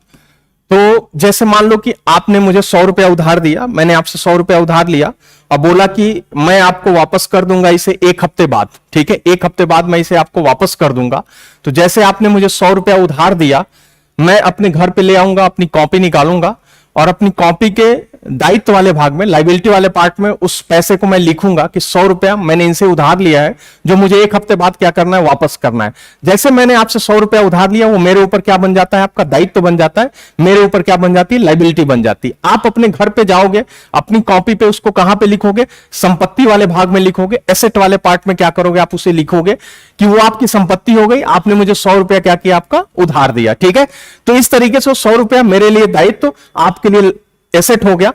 तो जैसे मान लो कि आपने मुझे 100 रुपया उधार दिया, मैंने आपसे 100 रुपया उधार लिया और बोला कि मैं आपको वापस कर दूंगा इसे 1 हफ्ते बाद, ठीक है, 1 हफ्ते बाद मैं इसे आपको वापस कर दूंगा। तो जैसे आपने मुझे 100 रुपया उधार दिया, मैं अपने घर पे ले आऊंगा, अपनी कॉपी निकालूंगा और अपनी कॉपी के दायित्व वाले भाग में, लाइबिलिटी वाले पार्ट में उस पैसे को मैं लिखूंगा कि 100 रुपया मैंने इनसे उधार लिया है, जो मुझे 1 हफ्ते बाद क्या करना है, वापस करना है। जैसे मैंने आपसे 100 रुपया उधार लिया, वो मेरे ऊपर क्या बन जाता है, आपका दायित्व बन जाता है, मेरे ऊपर क्या बन जाती है, लाइबिलिटी बन जाती है। आप अपने घर पे जाओगे, अपनी कॉपी पे उसको कहां पे लिखोगे, संपत्ति वाले भाग में लिखोगे, एसेट वाले पार्ट में क्या करोगे, आप उसे लिखोगे कि वो आपकी संपत्ति हो गई, आपने मुझे 100 रुपया क्या किया, आपका उधार दिया, ठीक है। तो इस तरीके से 100 रुपया मेरे लिए दायित्व, आपके लिए एसेट हो गया।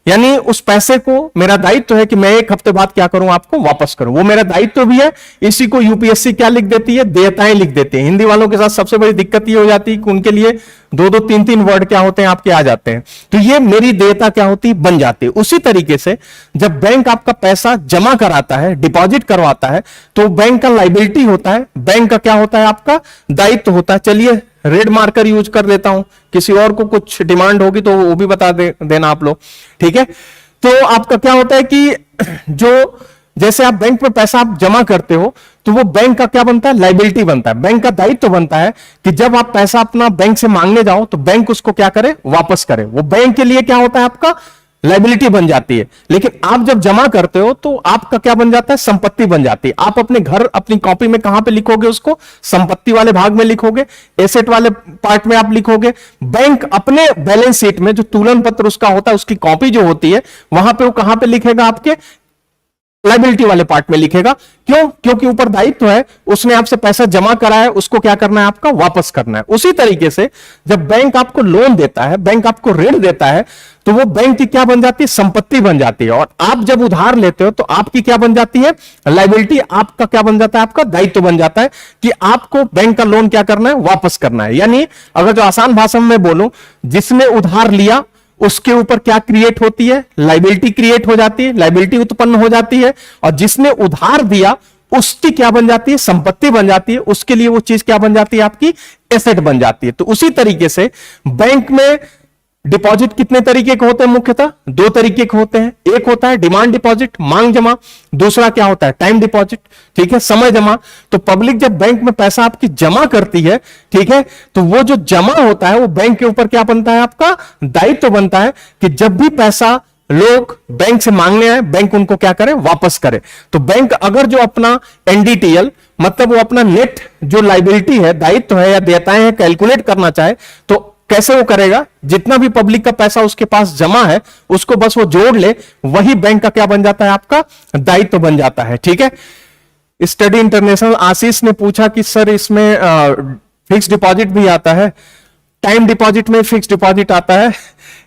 यानी उस पैसे को मेरा दायित्व है कि मैं 1 हफ्ते बाद क्या करूं, आपको वापस करूं, वो मेरा दायित्व भी है। इसी को यूपीएससी क्या लिख देती है, देयताएं लिख देती है। हिंदी वालों के साथ सबसे बड़ी दिक्कत ये हो जाती है कि उनके लिए 2-2, 3-3 वर्ड क्या होते हैं, आपके आ जाते हैं। तो ये मेरी देयता क्या होती है, बन जाती है। उसी तरीके से जब बैंक आपका पैसा जमा कराता है, डिपॉजिट करवाता है, तो बैंक का लाइबिलिटी होता है, बैंक का क्या होता है, आपका दायित्व होता है। चलिए रेड मार्कर यूज कर देता हूं, किसी और को कुछ डिमांड होगी तो वो भी बता देना आप लोग, ठीक है। तो आपका क्या होता है कि जो जैसे आप बैंक में पैसा आप जमा करते हो, तो वो बैंक का क्या बनता है, लाइबिलिटी बनता है, बैंक का दायित्व बनता है कि जब आप पैसा अपना बैंक से मांगने जाओ तो बैंक उसको क्या करे, वापस करे। वो बैंक के लिए क्या होता है, आपका लाइबिलिटी बन जाती है। लेकिन आप जब जमा करते हो तो आपका क्या बन जाता है, संपत्ति बन जाती है। आप अपने घर, अपनी कॉपी में कहां पे लिखोगे, उसको संपत्ति वाले भाग में लिखोगे, एसेट वाले पार्ट में आप लिखोगे। बैंक अपने बैलेंस शीट में जो तुलन पत्र उसका होता है, उसकी कॉपी जो होती है, वहां पे वो कहां पे लिखेगा, आपके लाइबिलिटी वाले पार्ट में लिखेगा। क्यों? क्योंकि ऊपर दायित्व है, उसने आपसे पैसा जमा करा है, उसको क्या करना है, आपका वापस करना है। उसी तरीके से जब बैंक आपको लोन देता है, बैंक आपको ऋण देता है, तो वो बैंक की क्या बन जाती है, संपत्ति बन जाती है। और आप जब उधार लेते हो तो आपकी क्या बन जाती है, लाइबिलिटी। आपका क्या बन जाता है, आपका दायित्व बन जाता है कि आपको बैंक का लोन क्या करना है, वापस करना है। यानी अगर जो आसान भाषा में बोलूं, जिसने उधार लिया उसके ऊपर क्या क्रिएट होती है, लाइबिलिटी क्रिएट हो जाती है, लाइबिलिटी उत्पन्न हो जाती है। और जिसने उधार दिया उसकी क्या बन जाती है, संपत्ति बन जाती है। उसके लिए वो चीज क्या बन जाती है, आपकी एसेट बन जाती है। तो उसी तरीके से बैंक में डिपॉजिट कितने तरीके के होते हैं, मुख्यतः 2 तरीके के होते हैं। एक होता है डिमांड डिपॉजिट, मांग जमा। दूसरा क्या होता है, टाइम डिपॉजिट, ठीक है, समय जमा। तो पब्लिक जब बैंक में पैसा आपकी जमा करती है, ठीक है, तो वो जो जमा होता है वो बैंक के ऊपर क्या बनता है, आपका दायित्व बनता है कि जब भी पैसा लोग बैंक से मांगने आए, बैंक उनको क्या करे, वापस करे। तो बैंक अगर जो अपना एनडीटीएल, मतलब वो अपना नेट जो लाइबिलिटी है, दायित्व है या देयताएं है, कैलकुलेट करना चाहे तो कैसे वो करेगा, जितना भी पब्लिक का पैसा उसके पास जमा है उसको बस वो जोड़ ले, वही बैंक का क्या बन जाता है, आपका दायित्व बन जाता है, ठीक है। स्टडी इंटरनेशनल आशीष ने पूछा कि सर इसमें फिक्स डिपॉजिट भी आता है, टाइम डिपॉजिट में फिक्स डिपॉजिट आता है।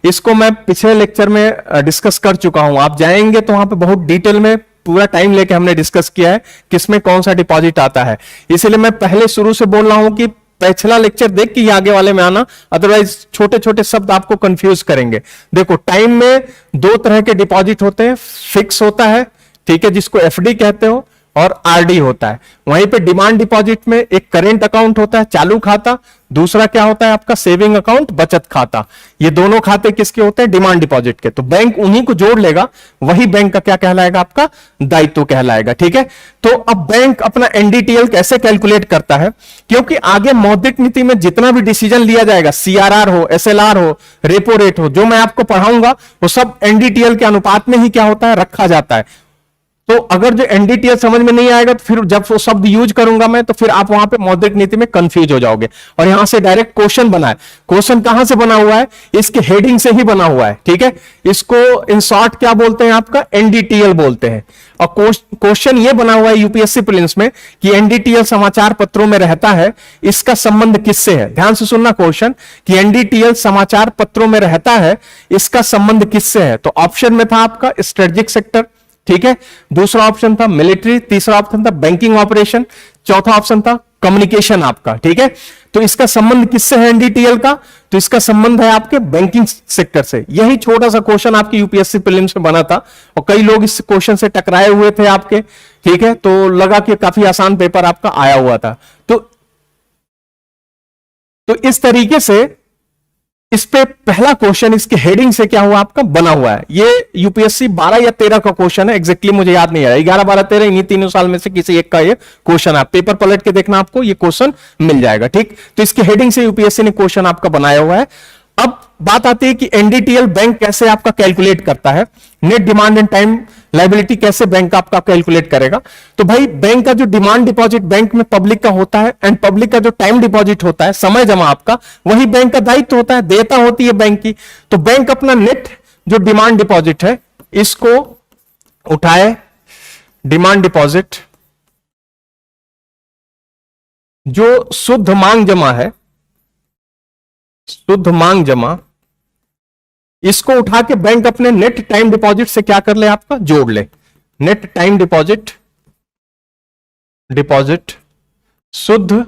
इसको मैं पिछले लेक्चर में डिस्कस कर चुका हूं, आप जाएंगे तो वहां पे बहुत डिटेल में पूरा टाइम लेके हमने डिस्कस किया है किसमें कौन सा डिपॉजिट आता है। इसलिए मैं पहले शुरू से बोल रहा हूं कि पिछला लेक्चर देख के ये आगे वाले में आना, अदरवाइज छोटे छोटे शब्द आपको कंफ्यूज करेंगे। देखो टाइम में 2 तरह के डिपॉजिट होते हैं, फिक्स होता है, ठीक है, जिसको एफडी कहते हो, और आरडी होता है। वहीं पे डिमांड डिपॉजिट में एक करेंट अकाउंट होता है, चालू खाता, दूसरा क्या होता है आपका सेविंग अकाउंट, बचत खाता। ये दोनों खाते किसके होते हैं, डिमांड डिपॉजिट के। तो बैंक उन्हीं को जोड़ लेगा, वही बैंक का क्या कहलाएगा, आपका दायित्व कहलाएगा, ठीक है। तो अब बैंक अपना एनडीटीएल कैसे कैलकुलेट करता है, क्योंकि आगे मौद्रिक नीति में जितना भी डिसीजन लिया जाएगा, सीआरआर हो, एसएलआर हो, रेपो रेट हो, जो मैं आपको पढ़ाऊंगा वो सब एनडीटीएल के अनुपात में ही क्या होता है, रखा जाता है। तो अगर जो एनडीटीएल समझ में नहीं आएगा तो फिर जब वो शब्द यूज करूंगा मैं, तो फिर आप वहां पे मौद्रिक नीति में कंफ्यूज हो जाओगे। और यहां से डायरेक्ट क्वेश्चन बना है, क्वेश्चन कहां से बना हुआ है, इसके हेडिंग से ही बना हुआ है, ठीक है। इसको इन शॉर्ट क्या बोलते हैं, आपका एनडीटीएल बोलते हैं। और क्वेश्चन ये बना हुआ है यूपीएससी प्रीलिम्स में कि एनडीटीएल समाचार पत्रों में रहता है, इसका संबंध किससे है। ध्यान से सुनना क्वेश्चन कि एनडीटीएल समाचार पत्रों में रहता है, इसका संबंध किससे है। तो ऑप्शन में था आपका स्ट्रेटेजिक सेक्टर, ठीक है, दूसरा ऑप्शन था मिलिट्री, तीसरा ऑप्शन था बैंकिंग ऑपरेशन, चौथा ऑप्शन था कम्युनिकेशन आपका, ठीक है। तो इसका संबंध किससे है एनडीटीएल का? तो इसका संबंध है आपके बैंकिंग सेक्टर से। यही छोटा सा क्वेश्चन आपकी यूपीएससी प्रीलिम्स में बना था और कई लोग इस क्वेश्चन से टकराए हुए थे आपके, ठीक है, तो लगा कि काफी आसान पेपर आपका आया हुआ था। तो इस तरीके से इस पे पहला क्वेश्चन इसके हेडिंग से क्या हुआ आपका बना हुआ है। ये यूपीएससी 12 या 13 का क्वेश्चन है, एग्जैक्टली मुझे याद नहीं आ रहा, 11, 12, 13 इन्हीं तीनों साल में से किसी एक का ये क्वेश्चन है। पेपर पलट के देखना, आपको ये क्वेश्चन मिल जाएगा, ठीक। तो इसके हेडिंग से यूपीएससी ने क्वेश्चन आपका बनाया हुआ है। अब बात आती है कि एनडीटीएल बैंक कैसे आपका कैलकुलेट करता है, net demand and time liability कैसे बैंक आपका कैलकुलेट करेगा। तो भाई बैंक का जो डिमांड डिपॉजिट बैंक में पब्लिक का होता है एंड पब्लिक का जो टाइम डिपॉजिट होता है, समय जमा आपका, वही बैंक का दायित्व होता है, देयता होती है बैंक की। तो बैंक अपना नेट जो डिमांड डिपॉजिट है इसको उठाए, डिमांड डिपॉजिट जो शुद्ध मांग जमा है, शुद्ध मांग जमा, इसको उठा के बैंक अपने नेट टाइम डिपॉजिट से क्या कर ले आपका जोड़ ले। नेट टाइम डिपॉजिट, डिपॉजिट शुद्ध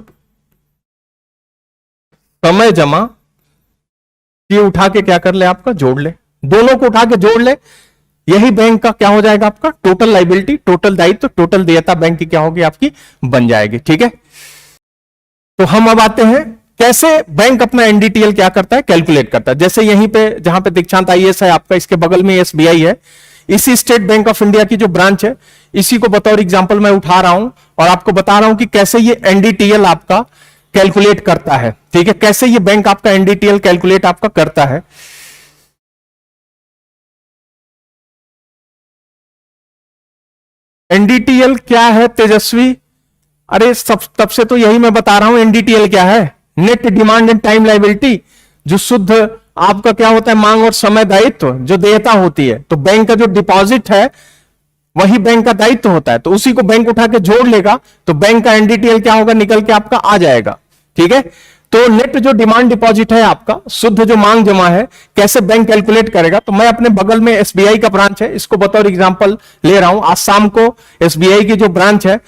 समय जमा, ये उठा के क्या कर ले आपका जोड़ ले, दोनों को उठा के जोड़ ले। यही बैंक का क्या हो जाएगा आपका टोटल लायबिलिटी, टोटल दायित्व, टोटल देयता बैंक की क्या होगी आपकी बन जाएगी, ठीक है। तो हम अब आते हैं कैसे बैंक अपना एनडीटीएल क्या करता है कैलकुलेट करता है। जैसे यहीं पे जहां पे दीक्षांत आईएएस है आपका, इसके बगल में एसबीआई है, इसी स्टेट बैंक ऑफ इंडिया की जो ब्रांच है इसी को बतौर एग्जांपल मैं उठा रहा हूं और आपको बता रहा हूं कि कैसे ये एनडीटीएल आपका कैलकुलेट करता है, ठीक है, कैसे ये बैंक आपका एनडीटीएल कैलकुलेट आपका करता है। एनडीटीएल क्या है तेजस्वी? अरे तब से तो यही मैं बता रहा हूं, एनडीटीएल क्या है, net demand and time liability, जो शुद्ध आपका क्या होता है मांग और समय दायित्व, जो देयता होती है। तो बैंक का जो डिपॉजिट है वही बैंक का दायित्व होता है, तो उसी को बैंक उठा के जोड़ लेगा, तो बैंक का एनडीटीएल क्या होगा निकल के आपका आ जाएगा, ठीक है। तो नेट जो डिमांड डिपॉजिट है आपका, शुद्ध जो मांग जमा है, कैसे बैंक कैलकुलेट करेगा। तो मैं अपने बगल में एसबीआई का ब्रांच है, इसको बतौर एग्जांपल ले रहा हूं। आज शाम को एसबीआई की जो ब्रांच है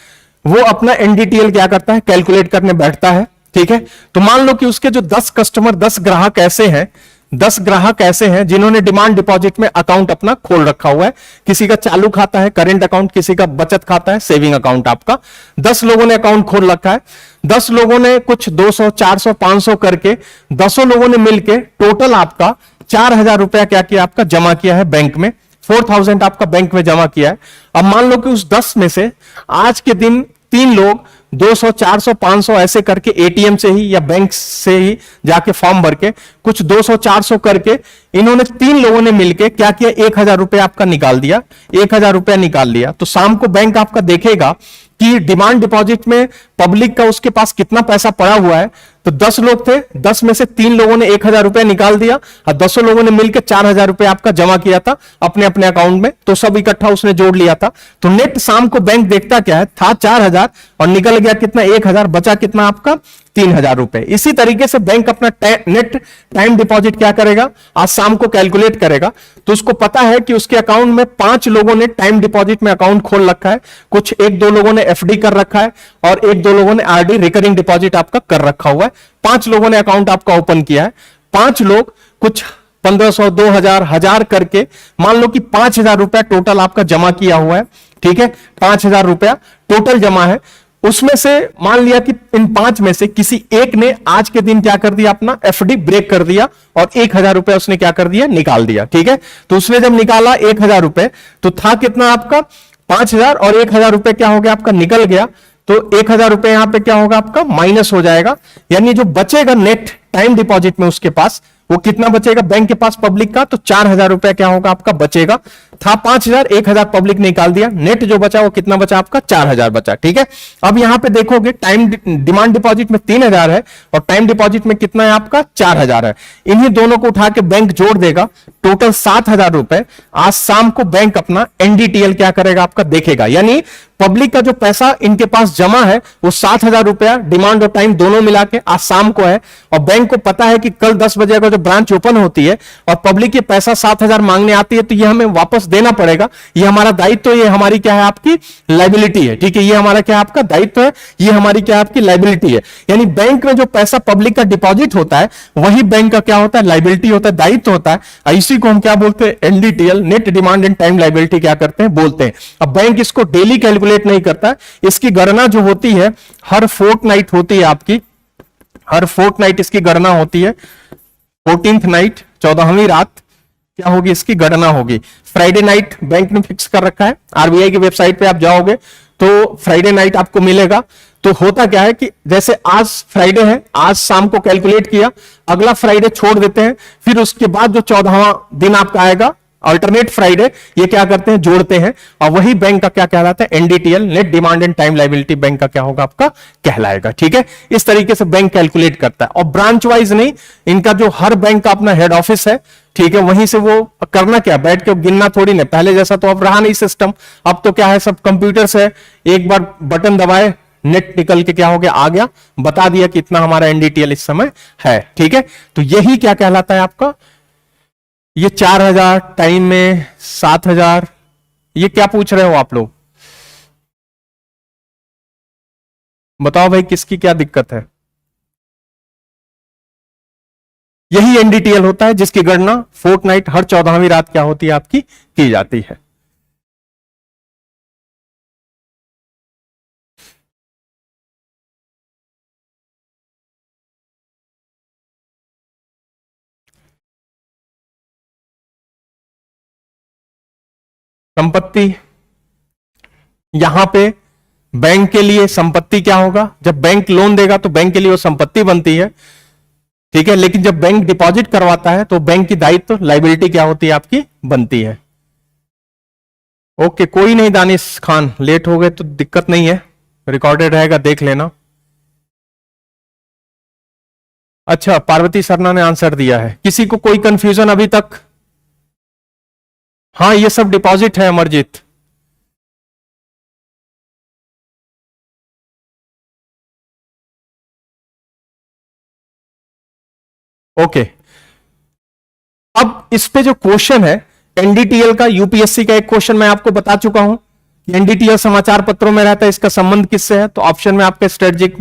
वो अपना एनडीटीएल क्या करता है कैलकुलेट करने बैठता है, ठीक है। तो मान लो कि उसके जो 10 कस्टमर, 10 ग्राहक ऐसे हैं, 10 ग्राहक ऐसे हैं जिन्होंने डिमांड डिपॉजिट में अकाउंट अपना खोल रखा हुआ है। किसी का चालू खाता है करेंट अकाउंट, किसी का बचत खाता है सेविंग अकाउंट आपका। 10 लोगों ने अकाउंट खोल रखा है, 10 लोगों ने कुछ 200, 400, 500 करके 10 लोगों ने मिलके टोटल आपका 4000 रुपया क्या किया आपका जमा किया है बैंक में, 4000 आपका बैंक में जमा किया है। अब मान लो कि उस 10 में से आज के दिन 3 लोग 200, 400, 500 ऐसे करके एटीएम से ही या बैंक से ही जाके फॉर्म भर के कुछ 200, 400 करके इन्होंने 3 लोगों ने मिलके क्या किया 1000 रुपया आपका निकाल दिया, 1000 रुपया निकाल लिया। तो शाम को बैंक आपका देखेगा कि डिमांड डिपॉजिट में पब्लिक का उसके पास कितना पैसा पड़ा हुआ है। तो 10 लोग थे, 10 में से 3 लोगों ने 1000 रुपया निकाल दिया और 10 लोगों ने मिलकर 4000 रुपया आपका जमा किया था अपने अपने अकाउंट में, तो सब इकट्ठा उसने जोड़ लिया था। तो नेट शाम को बैंक देखता क्या है, था 4000 और निकल गया कितना 1000, बचा कितना आपका 3000 रुपए। इसी तरीके से बैंक अपना नेट टाइम डिपॉजिट क्या करेगा आज शाम को कैलकुलेट करेगा। तो उसको पता है कि उसके अकाउंट में 5 लोगों ने टाइम डिपॉजिट में अकाउंट खोल रखा है, कुछ 1-2 लोगों ने एफडी कर रखा है और 1-2 लोगों ने आरडी रिकरिंग डिपॉजिट आपका कर रखा हुआ है। 5 लोगों ने अकाउंट आपका ओपन किया है। 5 लोग कुछ 1500, 2000, 1000 करके मान लो कि 5000 रुपया टोटल आपका जमा किया हुआ है, ठीक है, 5000 रुपया टोटल जमा है। उसमें से मान लिया कि इन 5 में से किसी एक ने आज के दिन क्या कर दिया अपना एफडी ब्रेक कर दिया और 1000 रुपए उसने क्या कर दिया निकाल दिया, ठीक है। तो उसने जब निकाला 1000 रुपए तो था कितना आपका 5000 और 1000 रुपए क्या हो गया आपका निकल गया। तो 1000 रुपए यहां पे क्या होगा आपका माइनस हो जाएगा, यानी जो बचेगा नेट टाइम डिपॉजिट में उसके पास वो कितना बचेगा बैंक के पास पब्लिक का, तो 4000 रुपया क्या होगा आपका बचेगा। था 5000, 1000 पब्लिक ने निकाल दिया, नेट जो बचा वो कितना बचा आपका 4000 बचा, ठीक है। अब यहां पे देखोगे टाइम डिमांड डिपॉजिट में 3000 है और टाइम डिपॉजिट में कितना है आपका 4000 है। इन्हीं दोनों को उठा के बैंक जोड़ देगा, टोटल 7000 रुपए आज शाम को बैंक अपना एनडीटीएल क्या करेगा आपका देखेगा। यानी पब्लिक का जो पैसा इनके पास जमा है वो 7000 रुपया डिमांड और टाइम दोनों मिला के आज शाम को है और बैंक को पता है कि कल 10 बजे का जो जब ब्रांच ओपन होती है और पब्लिक ये पैसा 7,000 मांगने आती है तो ये हमें वापस देना पड़ेगा। ये हमारा दायित्व, ये हमारी क्या है, आपकी लाइबिलिटी है। ठीक है, ये हमारा क्या है, आपका दायित्व है, ये हमारी क्या है, आपकी लाइबिलिटी है। यानी बैंक में जो पैसा पब्लिक का डिपॉजिट होता है वही बैंक का क्या होता है, लाइबिलिटी होता है, दायित्व होता है। इसी को हम क्या बोलते हैं, NDTL, net demand and time liability क्या करते हैं, बोलते हैं। अब बैंक इसको डेली कैलकुलेट नहीं करता, इसकी गणना जो होती है हर फोर्टनाइट होती है आपकी, हर फोर्टनाइट इसकी गणना होती है। 14th नाइट, 14वीं रात क्या होगी, इसकी गणना होगी। फ्राइडे नाइट बैंक ने फिक्स कर रखा है, आरबीआई की वेबसाइट पे आप जाओगे तो फ्राइडे नाइट आपको मिलेगा। तो होता क्या है कि जैसे आज फ्राइडे है, आज शाम को कैलकुलेट किया, अगला फ्राइडे छोड़ देते हैं, फिर उसके बाद जो 14वां दिन आपका आएगा अल्टरनेट फ्राइडे, ये क्या करते हैं, जोड़ते हैं, और वही बैंक का क्या कहलाता है, NDTL, net demand and time liability bank का क्या होगा, आपका कहलाएगा। ठीक है, इस तरीके से बैंक कैलकुलेट करता है। और ब्रांच वाइज नहीं, इनका जो हर बैंक का अपना हेड ऑफिस है, ठीक है, वहीं से वो करना क्या, बैठ के गिनना थोड़ी ना, पहले जैसा तो अब रहा नहीं सिस्टम, अब तो क्या है, सब कंप्यूटर से एक बार बटन दबाए, नेट निकल के क्या हो गया, आ गया, बता दिया कि इतना हमारा एनडीटीएल इस समय है। ठीक है, तो यही क्या कहलाता है आपका, ये 4,000 टाइम में 7,000, ये क्या पूछ रहे हो आप लोग, बताओ भाई, किसकी क्या दिक्कत है। यही एनडीटीएल होता है जिसकी गणना फोर्टनाइट, हर 14वीं रात क्या होती है, आपकी की जाती है। संपत्ति, यहां पे बैंक के लिए संपत्ति क्या होगा, जब बैंक लोन देगा तो बैंक के लिए वो संपत्ति बनती है। ठीक है, लेकिन जब बैंक डिपॉजिट करवाता है तो बैंक की दायित्व, लाइबिलिटी क्या होती है, आपकी बनती है। ओके, कोई नहीं दानिश खान, लेट हो गए तो दिक्कत नहीं है, रिकॉर्डेड रहेगा, देख लेना। अच्छा, पार्वती सरना ने आंसर दिया है, किसी को कोई कंफ्यूजन अभी तक? हाँ, ये सब डिपॉजिट है अमरजीत। ओके, अब इस पे जो क्वेश्चन है एनडीटीएल का, यूपीएससी का एक क्वेश्चन मैं आपको बता चुका हूं कि एनडीटीएल समाचार पत्रों में रहता है, इसका संबंध किससे है, तो ऑप्शन में आपके स्ट्रेटेजिक,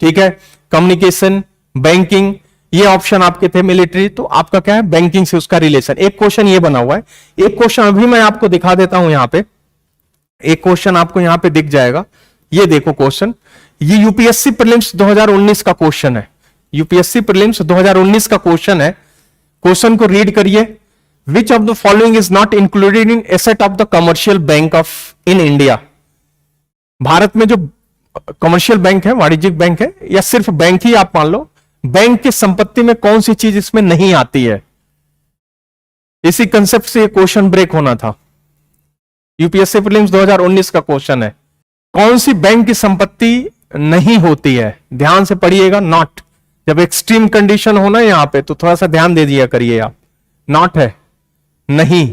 ठीक है, कम्युनिकेशन, बैंकिंग, ये ऑप्शन आपके थे, मिलिट्री, तो आपका क्या है, बैंकिंग से उसका रिलेशन। एक क्वेश्चन ये बना हुआ है, एक क्वेश्चन अभी मैं आपको दिखा देता हूं, यहां पे एक क्वेश्चन आपको यहां पे दिख जाएगा, ये देखो क्वेश्चन, ये यूपीएससी प्रीलिम्स 2019 का क्वेश्चन है, यूपीएससी प्रीलिम्स 2019 का क्वेश्चन है। क्वेश्चन को रीड करिए, which of the following is not included in asset of the commercial bank of in India. Bharat में जो कमर्शियल बैंक है, वाणिज्यिक बैंक है, या सिर्फ बैंक ही आप मान लो, बैंक की संपत्ति में कौन सी चीज इसमें नहीं आती है। इसी कंसेप्ट से क्वेश्चन ब्रेक होना था, यूपीएससी प्रीलिम्स 2019 का क्वेश्चन है, कौन सी बैंक की संपत्ति नहीं होती है, ध्यान से पढ़िएगा, नॉट, जब एक्सट्रीम कंडीशन हो ना यहां पे तो थोड़ा सा ध्यान दे दिया करिए आप, नॉट है, नहीं।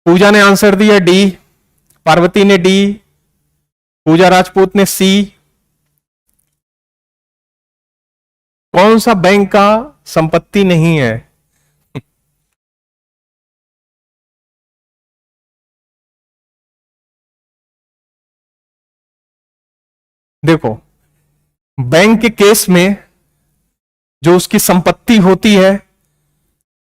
पूजा ने आंसर दिया डी, पार्वती ने डी, पूजा राजपूत ने सी। कौन सा बैंक का संपत्ति नहीं है? देखो, बैंक के केस में जो उसकी संपत्ति होती है,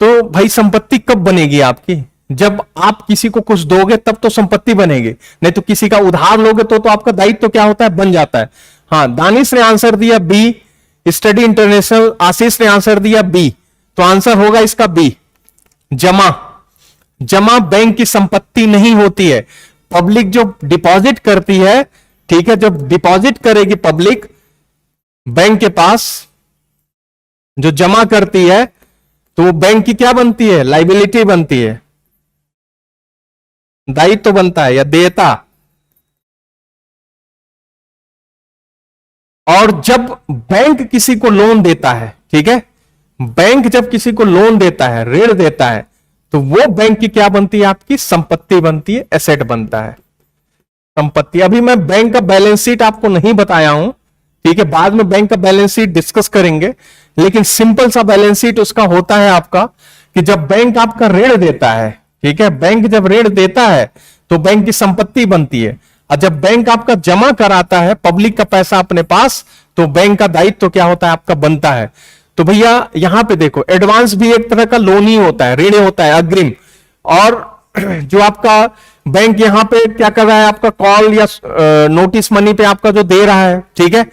तो भाई संपत्ति कब बनेगी आपकी, जब आप किसी को कुछ दोगे तब तो संपत्ति बनेगी, नहीं तो किसी का उधार लोगे तो आपका दायित्व तो क्या होता है, बन जाता है। हाँ, दानिश ने आंसर दिया बी, स्टडी इंटरनेशनल, आशीष ने आंसर दिया बी, तो आंसर होगा इसका बी, जमा। जमा बैंक की संपत्ति नहीं होती है, पब्लिक जो डिपॉजिट करती है, ठीक है, जब डिपॉजिट करेगी पब्लिक बैंक के पास, जो जमा करती है, तो वो बैंक की क्या बनती है, लाइबिलिटी बनती है, दायित्व तो बनता है या देयता। और जब बैंक किसी को लोन देता है, ठीक है, बैंक जब किसी को लोन देता है, ऋण देता है, तो वो बैंक की क्या बनती है, आपकी संपत्ति बनती है, एसेट बनता है, संपत्ति। अभी मैं बैंक का बैलेंस शीट आपको नहीं बताया हूं, ठीक है, बाद में बैंक का बैलेंस शीट डिस्कस करेंगे, लेकिन सिंपल सा बैलेंस शीट उसका होता है आपका कि जब बैंक आपका ऋण देता है, ठीक है, बैंक जब ऋण देता है तो बैंक की संपत्ति बनती है, और जब बैंक आपका जमा कराता है पब्लिक का पैसा अपने पास, तो बैंक का दायित्व तो क्या होता है, आपका बनता है। तो भैया यहां पे देखो, एडवांस भी एक तरह का लोन ही होता है, ऋण होता है, अग्रिम। और जो आपका बैंक यहां पे क्या कर रहा है, आपका कॉल या नोटिस मनी पे आपका जो दे रहा है, ठीक है,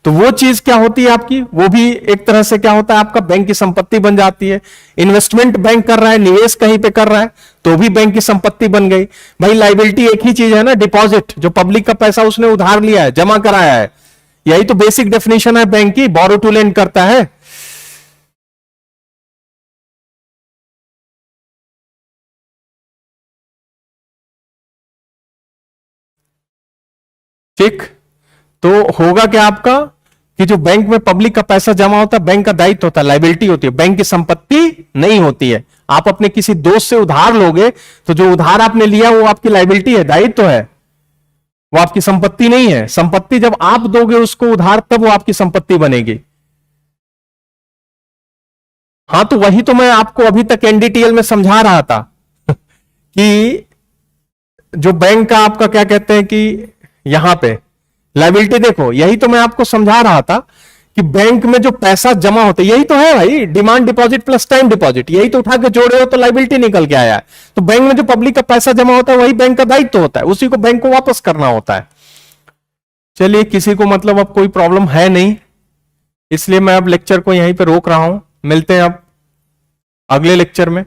तो वो चीज क्या होती है आपकी, वो भी एक तरह से क्या होता है, आपका बैंक की संपत्ति बन जाती है। इन्वेस्टमेंट बैंक कर रहा है, निवेश कहीं पे कर रहा है, तो भी बैंक की संपत्ति बन गई। भाई लाइबिलिटी एक ही चीज है ना, डिपॉजिट, जो पब्लिक का पैसा उसने उधार लिया है, जमा कराया है, यही तो बेसिक डेफिनेशन है बैंक की, बोरो टू लेंड करता है। ठीक, तो होगा क्या आपका कि जो बैंक में पब्लिक का पैसा जमा होता है, बैंक का दायित्व होता है, लाइबिलिटी होती है, बैंक की संपत्ति नहीं होती है। आप अपने किसी दोस्त से उधार लोगे तो जो उधार आपने लिया वो आपकी लाइबिलिटी है, दायित्व है, वो आपकी संपत्ति नहीं है। संपत्ति जब आप दोगे उसको उधार, तब वो आपकी संपत्ति बनेगी। हाँ, तो वही तो मैं आपको अभी तक एनडीटीएल में समझा रहा था कि जो बैंक का आपका क्या कहते हैं कि यहां पे लाइबिलिटी, देखो यही तो मैं आपको समझा रहा था कि बैंक में जो पैसा जमा होता है, यही तो है भाई, demand deposit plus time deposit, यही तो उठा के जोड़े हो तो लाइबिलिटी निकल के आया है। तो बैंक में जो पब्लिक का पैसा जमा होता है वही बैंक का दायित्व होता है, उसी को बैंक को वापस करना होता है। चलिए, किसी को मतलब अब कोई प्रॉब्लम है नहीं, इसलिए मैं अब लेक्चर को यहीं पे रोक रहा हूं। मिलते हैं अब अगले लेक्चर में।